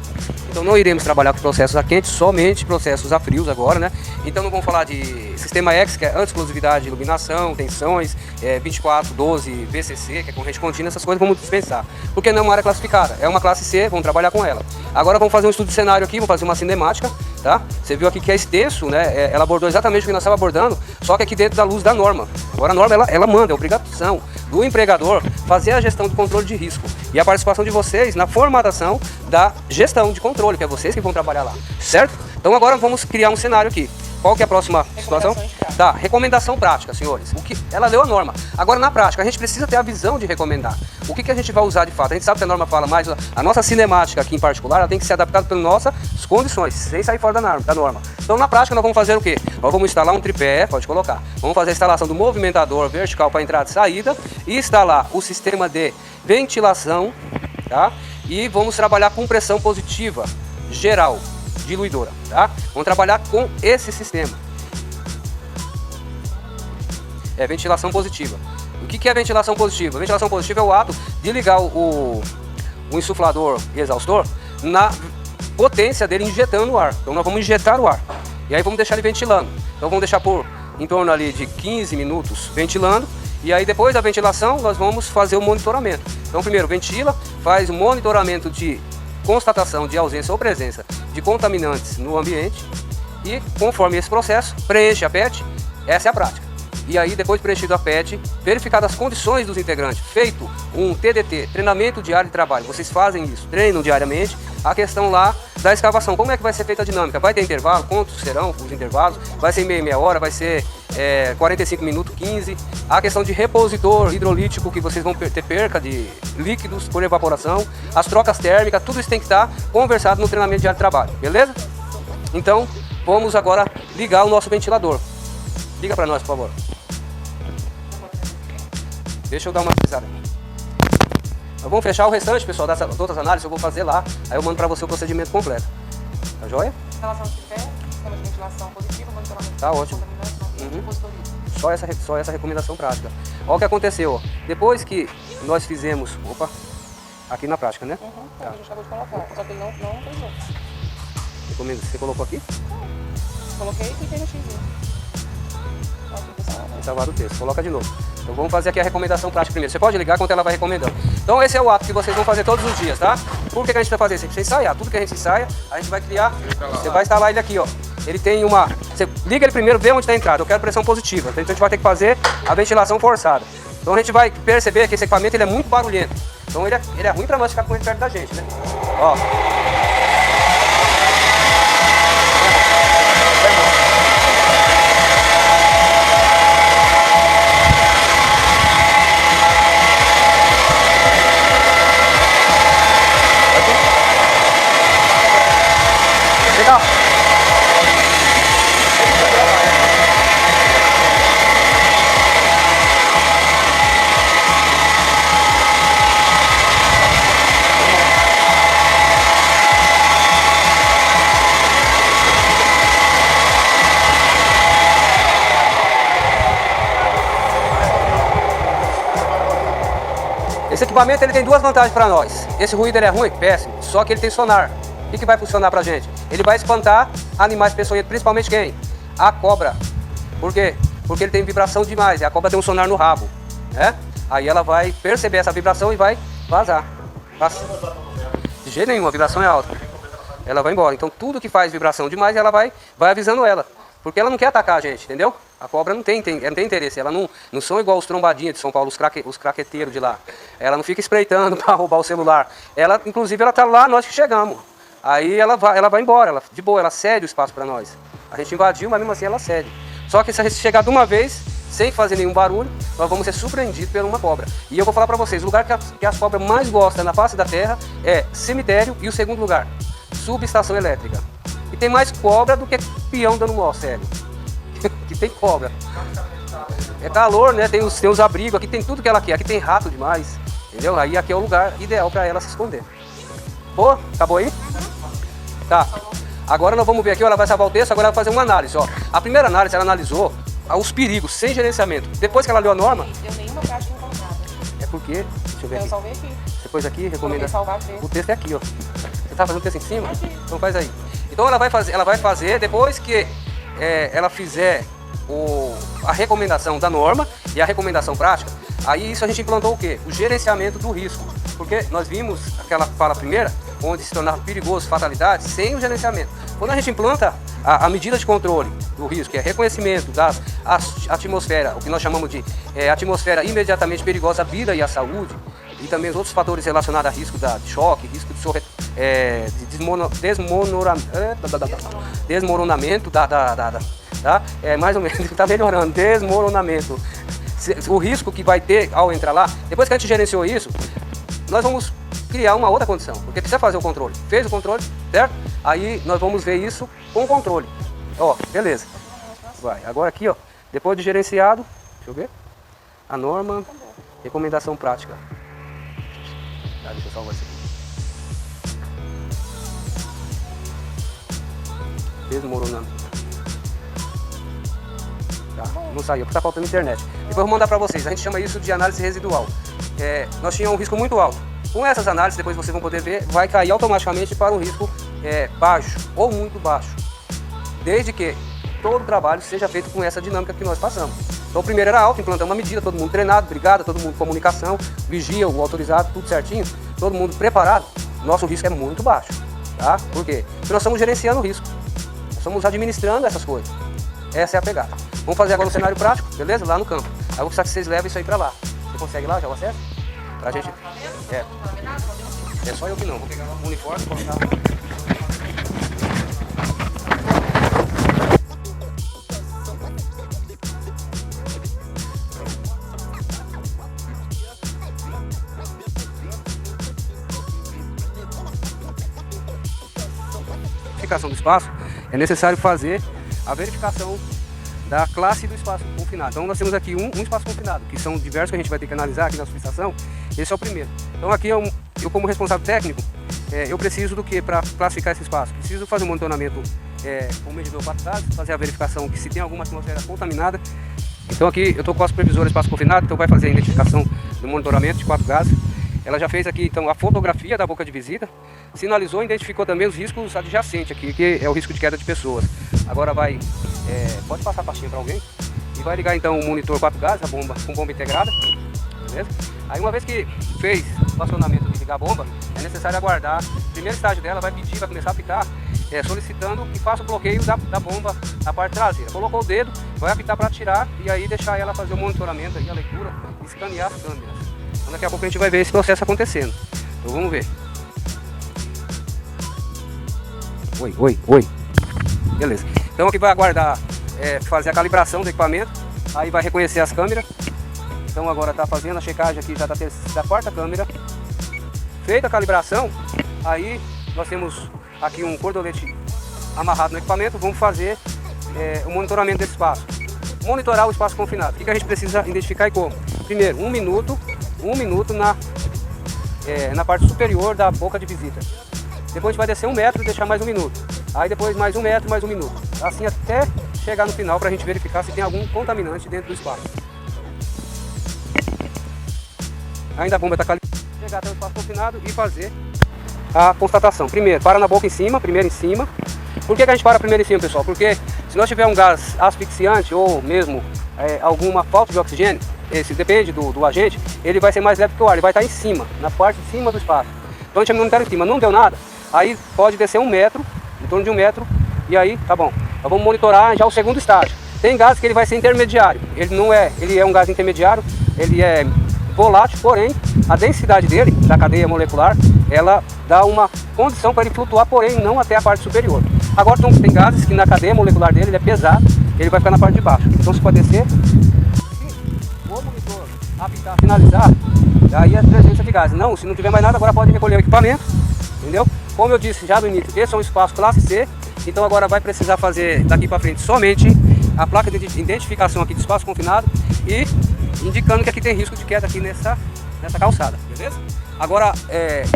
Então não iremos trabalhar com processos a quente, somente processos a frios agora, né? Então não vamos falar de sistema X, que é anti-explosividade, iluminação, tensões, 24, 12, VCC, que é corrente contínua, essas coisas vamos dispensar. Porque não é uma área classificada, é uma classe C, vamos trabalhar com ela. Agora vamos fazer um estudo de cenário aqui, vamos fazer uma cinemática, tá? Você viu aqui que é extenso, né? Ela abordou exatamente o que nós estávamos abordando, só que aqui dentro da luz da norma. Agora a norma, ela manda, é obrigação do empregador fazer a gestão do controle de risco e a participação de vocês na formatação da gestão de controle, que é vocês que vão trabalhar lá, certo? Então agora vamos criar um cenário aqui. qual que é a próxima situação? Tá, recomendação prática, senhores. Ela leu a norma. Agora, na prática, a gente precisa ter a visão de recomendar. O que a gente vai usar de fato? A gente sabe que a norma fala mais, a nossa cinemática aqui em particular, ela tem que ser adaptada pelas nossas condições, sem sair fora da norma. Então, na prática, nós vamos fazer o quê? Nós vamos instalar um tripé, pode colocar. Vamos fazer a instalação do movimentador vertical para entrada e saída e instalar o sistema de ventilação, tá? E vamos trabalhar com pressão positiva geral, diluidora, tá? Vamos trabalhar com esse sistema. É ventilação positiva. O que é ventilação positiva? Ventilação positiva é o ato de ligar o insuflador e exaustor na potência dele injetando o ar. Então nós vamos injetar o ar. E aí vamos deixar ele ventilando. Então vamos deixar por em torno ali de 15 minutos ventilando. E aí depois da ventilação nós vamos fazer o monitoramento. Então primeiro ventila, faz o monitoramento de constatação de ausência ou presença de contaminantes no ambiente. E conforme esse processo, preenche a PET. Essa é a prática. E aí, depois de preenchido a PET, verificadas as condições dos integrantes, feito um TDT, treinamento diário de trabalho, vocês fazem isso, treinam diariamente, a questão lá da escavação, como é que vai ser feita a dinâmica? Vai ter intervalo? Quantos serão os intervalos? Vai ser meia hora? Vai ser 45 minutos, 15? A questão de repositor hidrolítico, que vocês vão ter perca de líquidos por evaporação, as trocas térmicas, tudo isso tem que estar conversado no treinamento diário de trabalho, beleza? Então, vamos agora ligar o nosso ventilador. Liga para nós, por favor. Deixa eu dar uma pesquisada. Nós vamos fechar o restante, pessoal, das outras análises, eu vou fazer lá. Aí eu mando para você o procedimento completo. Tá joia? Instalação de tripé, sistema de ventilação positiva, monitoramento. Tá ótimo. Só essa recomendação prática. Olha o que aconteceu, ó. Depois que nós fizemos... Opa! Aqui na prática, né? Tá. A gente acabou de colocar, só que ele não fez. Você colocou aqui? Coloquei e cliquei no X. Salvar o texto. Coloca de novo. Então vamos fazer aqui a recomendação prática primeiro. Você pode ligar quando ela vai recomendando. Então esse é o ato que vocês vão fazer todos os dias, tá? Por que a gente vai fazer isso? A gente precisa ensaiar. Tudo que a gente ensaia, a gente vai criar. Você vai instalar ele aqui, ó. Ele tem uma... Você liga ele primeiro, vê onde está a entrada. Eu quero pressão positiva. Então a gente vai ter que fazer a ventilação forçada. Então a gente vai perceber que esse equipamento ele é muito barulhento. Então ele é ruim para nós ficar com ele perto da gente, né? Ó. Legal. Esse equipamento ele tem duas vantagens para nós. Esse ruído ele é ruim? Péssimo. Só que ele tem sonar. O que vai funcionar pra gente? Ele vai espantar animais peçonhentos, principalmente quem? A cobra. Por quê? Porque ele tem vibração demais. E a cobra tem um sonar no rabo, né? Aí ela vai perceber essa vibração e vai vazar. De jeito nenhum, a vibração é alta. Ela vai embora. Então tudo que faz vibração demais, ela vai avisando ela. Porque ela não quer atacar a gente, entendeu? A cobra não tem interesse. Ela não são igual os trombadinhos de São Paulo, os craqueteiros de lá. Ela não fica espreitando para roubar o celular. Ela, inclusive, ela tá lá, nós que chegamos. Aí ela vai embora, de boa, ela cede o espaço para nós. A gente invadiu, mas mesmo assim ela cede. Só que se a gente chegar de uma vez, sem fazer nenhum barulho, nós vamos ser surpreendidos por uma cobra. E eu vou falar para vocês, o lugar que as cobras mais gostam na face da terra é cemitério e o segundo lugar, subestação elétrica. E tem mais cobra do que peão dando nó, sério. Que tem cobra. É calor, né? Tem os abrigos, aqui tem tudo que ela quer. Aqui tem rato demais, entendeu? Aí aqui é o lugar ideal para ela se esconder. Boa? Acabou aí? Tá. Agora nós vamos ver aqui, ela vai salvar o texto, agora ela vai fazer uma análise, ó. A primeira análise, ela analisou os perigos, sem gerenciamento. Depois que ela leu a norma... Deu nenhuma prática encontrada. É porque... Deixa eu ver aqui. Eu salvei aqui. Depois aqui, recomenda... Salvar texto. O texto é aqui, ó. Você tá fazendo o texto em cima? Então faz aí. Então ela vai fazer, depois que ela fizer a recomendação da norma e a recomendação prática, aí isso a gente implantou o quê? O gerenciamento do risco. Porque nós vimos aquela fala primeira, onde se tornava perigoso, fatalidade, sem o gerenciamento. Quando a gente implanta a medida de controle do risco, que é reconhecimento da atmosfera, o que nós chamamos de atmosfera imediatamente perigosa à vida e à saúde, e também os outros fatores relacionados a risco de choque, risco de desmoronamento da tá? É mais ou menos, está melhorando, desmoronamento. O risco que vai ter ao entrar lá, depois que a gente gerenciou isso, nós vamos criar uma outra condição, porque precisa fazer o controle. Fez o controle, certo? Aí nós vamos ver isso com o controle. Ó, beleza. Vai, agora aqui, ó, depois de gerenciado, deixa eu ver, a norma, recomendação prática. Tá, deixa eu salvar isso aqui. Desmoronando. Tá, não saiu, porque tá faltando internet. Depois eu vou mandar para vocês, a gente chama isso de análise residual. Nós tínhamos um risco muito alto. Com essas análises, depois vocês vão poder ver, vai cair automaticamente para um risco baixo ou muito baixo. Desde que todo o trabalho seja feito com essa dinâmica que nós passamos. Então o primeiro era alto, implantamos uma medida, todo mundo treinado, brigada, todo mundo comunicação, vigia, o autorizado, tudo certinho, todo mundo preparado. Nosso risco é muito baixo, tá? Por quê? Porque nós estamos gerenciando o risco, nós estamos administrando essas coisas. Essa é a pegada. Vamos fazer agora um cenário prático, beleza? Lá no campo. Aí eu vou precisar que vocês levem isso aí pra lá. Você consegue lá já o acesso? Pra gente... É só eu que não. Vou pegar o uniforme e colocar... Verificação do espaço, é necessário fazer a verificação da classe do espaço confinado. Então nós temos aqui um espaço confinado, que são diversos que a gente vai ter que analisar aqui na solicitação. Esse é o primeiro. Então aqui eu como responsável técnico, eu preciso do que para classificar esse espaço? Preciso fazer um monitoramento com o medidor 4 gases, fazer a verificação que se tem alguma atmosfera contaminada. Então aqui eu estou com a supervisora do espaço confinado, então vai fazer a identificação do monitoramento de 4 gases. Ela já fez aqui então a fotografia da boca de visita, sinalizou e identificou também os riscos adjacentes aqui, que é o risco de queda de pessoas. Agora vai, pode passar a pastinha para alguém, e vai ligar então o monitor 4 gases, a bomba com bomba integrada, beleza? Aí uma vez que fez o acionamento de ligar a bomba, é necessário aguardar. O primeiro estágio dela vai pedir, vai começar a apitar, solicitando que faça o bloqueio da bomba na parte traseira. Colocou o dedo, vai apitar para tirar e aí deixar ela fazer o monitoramento, aí, a leitura, e escanear as câmeras. Então daqui a pouco a gente vai ver esse processo acontecendo. Então vamos ver. Oi. Beleza. Então aqui vai aguardar fazer a calibração do equipamento. Aí vai reconhecer as câmeras. Então agora está fazendo a checagem aqui já da quarta câmera. Feita a calibração, aí nós temos aqui um cordolete amarrado no equipamento. Vamos fazer o monitoramento desse espaço. Monitorar o espaço confinado. O que a gente precisa identificar e como? Primeiro, um minuto na parte superior da boca de visita. Depois a gente vai descer 1 metro e deixar mais 1 minuto. Aí depois mais 1 metro e mais 1 minuto. Assim até chegar no final para a gente verificar se tem algum contaminante dentro do espaço. Ainda a bomba está calibrada. Chegar até o espaço confinado e fazer a constatação. Primeiro, para na boca em cima, primeiro em cima. Por que a gente para primeiro em cima, pessoal? Porque se nós tiver um gás asfixiante ou mesmo alguma falta de oxigênio, esse depende do agente, ele vai ser mais leve que o ar, ele vai estar em cima, na parte de cima do espaço. Então a gente monitora em cima, não deu nada, aí pode descer 1 metro, em torno de 1 metro, e aí tá bom. Nós vamos monitorar já o segundo estágio. Tem gás que ele vai ser intermediário, ele é um gás intermediário, ele é volátil, porém a densidade dele, da cadeia molecular, ela dá uma condição para ele flutuar, porém não até a parte superior. Agora tem gases que na cadeia molecular dele ele é pesado, ele vai ficar na parte de baixo. Então se pode descer, se o monitor apitar, finalizar, aí é a presença de gases. Não, se não tiver mais nada, agora pode recolher o equipamento, entendeu? Como eu disse já no início, esse é um espaço classe C, então agora vai precisar fazer daqui para frente somente a placa de identificação aqui de espaço confinado e indicando que aqui tem risco de queda aqui nessa calçada, beleza? Agora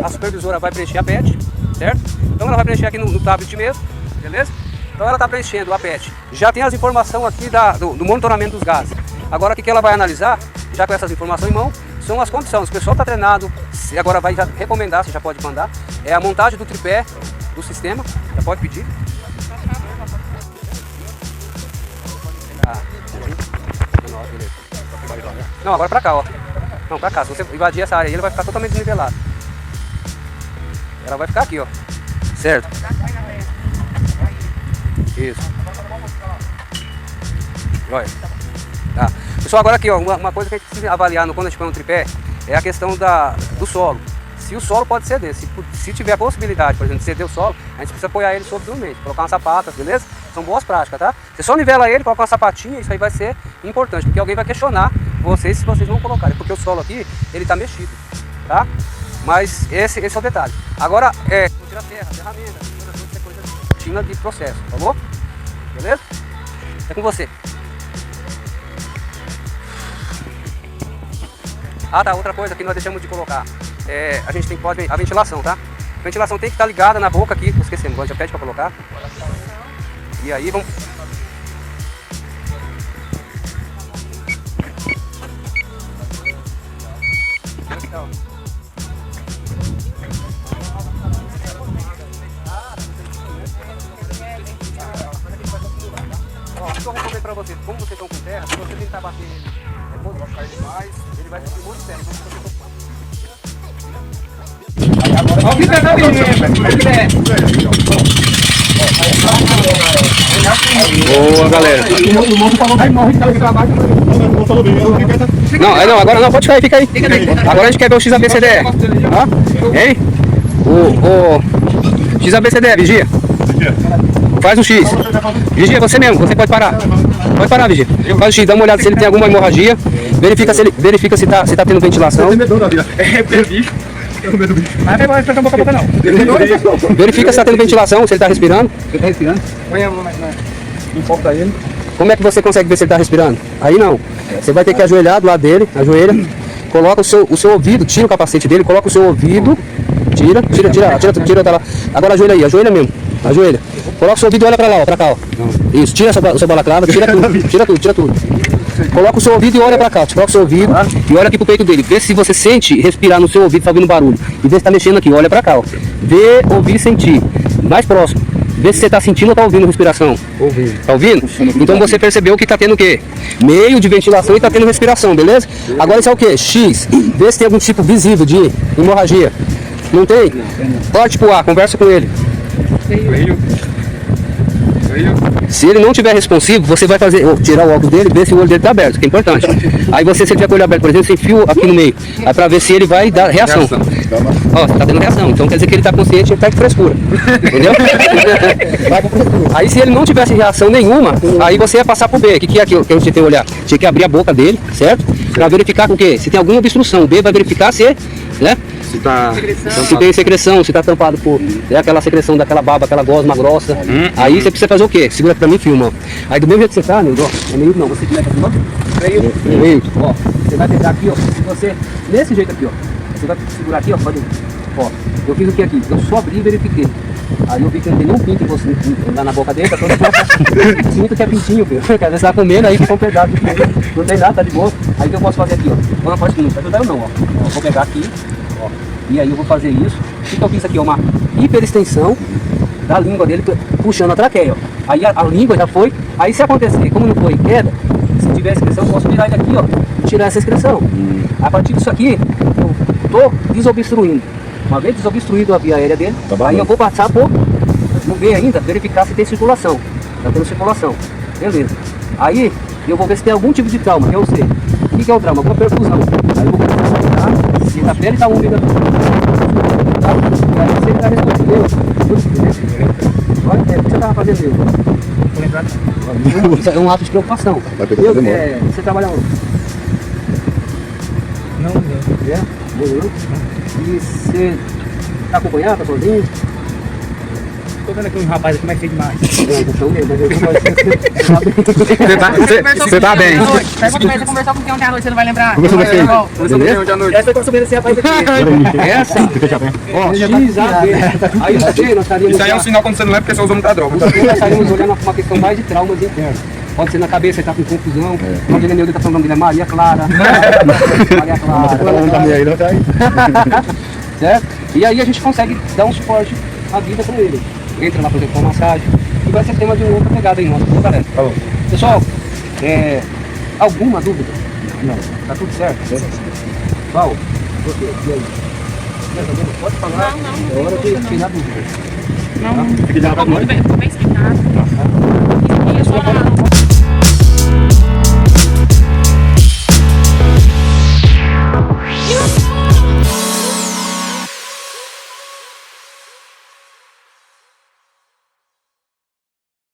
a supervisora vai preencher a PET, certo? Então ela vai preencher aqui no tablet mesmo, beleza? Então ela está preenchendo a PET. Já tem as informações aqui do monitoramento dos gases. Agora o que ela vai analisar, já com essas informações em mão, são as condições. O pessoal está treinado, agora vai já recomendar, você já pode mandar. É a montagem do tripé do sistema, já pode pedir. Não, agora pra cá, ó. Não, pra cá. Se você invadir essa área aí, ele vai ficar totalmente desnivelado. Ela vai ficar aqui, ó. Certo? Isso. Olha. Tá. Pessoal, agora aqui, ó, uma coisa que a gente precisa avaliar quando a gente põe um tripé é a questão do solo. Se o solo pode ceder, se tiver a possibilidade, por exemplo, de ceder o solo, a gente precisa apoiar ele sobre dormente, colocar umas sapatas, beleza? São boas práticas, tá? Você só nivela ele, coloca uma sapatinha, isso aí vai ser importante, porque alguém vai questionar vocês se vocês não colocarem, porque o solo aqui, ele tá mexido, tá? Mas esse é o detalhe. Agora, tirar terra, ferramenta, todas essas coisas, rotina de processo, falou? Beleza? É com você. Ah, tá, outra coisa que nós deixamos de colocar, a gente pode a ventilação, tá? A ventilação tem que estar ligada na boca aqui, esquecemos, agora já pede para colocar. E aí vamos... Ó, o que eu recomendo para vocês, como vocês estão com terra, se você tentar bater demais, ele vai sentir muito terra. Olha o que tá Boa, galera. Não, agora não, pode ficar aí, fica aí. Agora a gente quer ver o XABCDE. Hein? O XABCDE, Vigia. Faz o X. Vigia, você mesmo, você pode parar. Pode parar, Vigia. Faz o X, dá uma olhada se ele tem alguma hemorragia. Verifica se tá tendo ventilação. Mas não vai boca a boca não. Verifica se tá tendo ventilação, se ele tá respirando. Você tá respirando? Põe a mão mais em foco pra ele. Como é que você consegue ver se ele tá respirando? Aí não. Você vai ter que ajoelhar do lado dele, ajoelha. Coloca o seu ouvido, tira o capacete dele, coloca o seu ouvido. Tira da lá. Agora ajoelha aí, ajoelha mesmo. Ajoelha. Coloca o seu ouvido e olha pra lá, ó, pra cá, ó. Isso, tira o seu balaclava, tira tudo. Coloca o seu ouvido e olha pra cá. Coloca o seu ouvido e olha aqui pro peito dele. Vê se você sente respirar no seu ouvido, tá ouvindo barulho. E vê se tá mexendo aqui, olha pra cá, ó. Vê, ouvir, sentir. Mais próximo. Vê se você tá sentindo ou tá ouvindo respiração. Ouvindo. Tá ouvindo? Então você percebeu que tá tendo o quê? Meio de ventilação e tá tendo respiração, beleza? Agora isso é o quê? X. Vê se tem algum tipo visível de hemorragia. Não tem? Corte pro ar, conversa com ele. Se ele não tiver responsivo, você vai tirar o óculos dele e ver se o olho dele tá aberto, que é importante. Aí você, se ele tiver com o olho aberto, por exemplo, você enfia aqui no meio. Aí pra ver se ele vai dar reação. Ó, tá tendo reação. Então quer dizer que ele tá consciente, ele tá com frescura. Entendeu? Vai com frescura. Aí se ele não tivesse reação nenhuma, aí você ia passar pro B. O que é aquilo que a gente tem que olhar? Tinha que abrir a boca dele, certo? Pra verificar com o quê? Se tem alguma obstrução. O B vai verificar se, né? Se tem secreção, se tá tampado por aquela secreção daquela baba, aquela gosma grossa. Aí você precisa fazer o quê? Segura pra mim, filma. Ó. Aí do mesmo jeito que você tá, Nildo, ó. É meio não, você pega aqui, ó. Meio. Ó. Você vai pegar aqui, ó. Se você. Desse jeito aqui, ó. Você vai segurar aqui, ó. Pode. Ó. Eu fiz o que aqui? Eu só abri e verifiquei. Aí eu vi que não tem nenhum pinto lá na boca dele, tá todo sinto que é pintinho, filho. Porque às vezes tá comendo, aí fica um pedaço de peixe. Não tem nada, tá de boa. Aí o que eu posso fazer aqui, ó. Eu não posso não, vai ajudar eu não, ó. Vou pegar aqui, ó. E aí eu vou fazer isso. O que eu fiz aqui? Uma hiperextensão da língua dele, puxando a traqueia, ó. Aí a língua já foi. Aí se acontecer, como não foi queda, se tiver excreção, eu posso virar ele aqui, ó. E tirar essa excreção. A partir disso aqui, eu tô desobstruindo. Uma vez desobstruído a via aérea dele, aí eu vou passar por, no B ainda, verificar se tem circulação. Tá tendo circulação. Beleza. Aí eu vou ver se tem algum tipo de trauma, que eu sei. O que é o trauma? Alguma perfusão. Aí eu vou verificar se a pele está úmida. Tá? E aí se ele está respondendo. Olha, o que você estava fazendo mesmo? Isso é um ato de preocupação. Você trabalha onde? Não. É? Beleza. E você tá acompanhado, tá sozinho? Tô vendo aqui um rapaz aqui mais feio demais. Você tá bem. Você conversou com quem ontem à noite, você não vai lembrar? Conversou com quem? Conversou com quem ontem à noite? Essa eu tô sabendo esse rapaz aqui. Essa? Ó, XAB. Aí você, nós estaríamos... Isso aí é um sinal quando você não é porque você usou muita droga. Nós estaríamos olhando uma questão mais de traumas internos. Pode ser na cabeça, ele tá com confusão. Pode ser ele tá falando dele é Maria Clara. Maria Clara. Certo? E aí a gente consegue dar um suporte à vida pra ele. Entra lá, por exemplo, com a massagem. E vai ser tema de uma outra pegada aí nossa, viu, galera? Falou. Pessoal, alguma dúvida? Não. Tá tudo certo? Val, você, e aí? Pode falar. Não. É hora de tirar dúvida. Não, ficou muito bem, ficou bem explicado.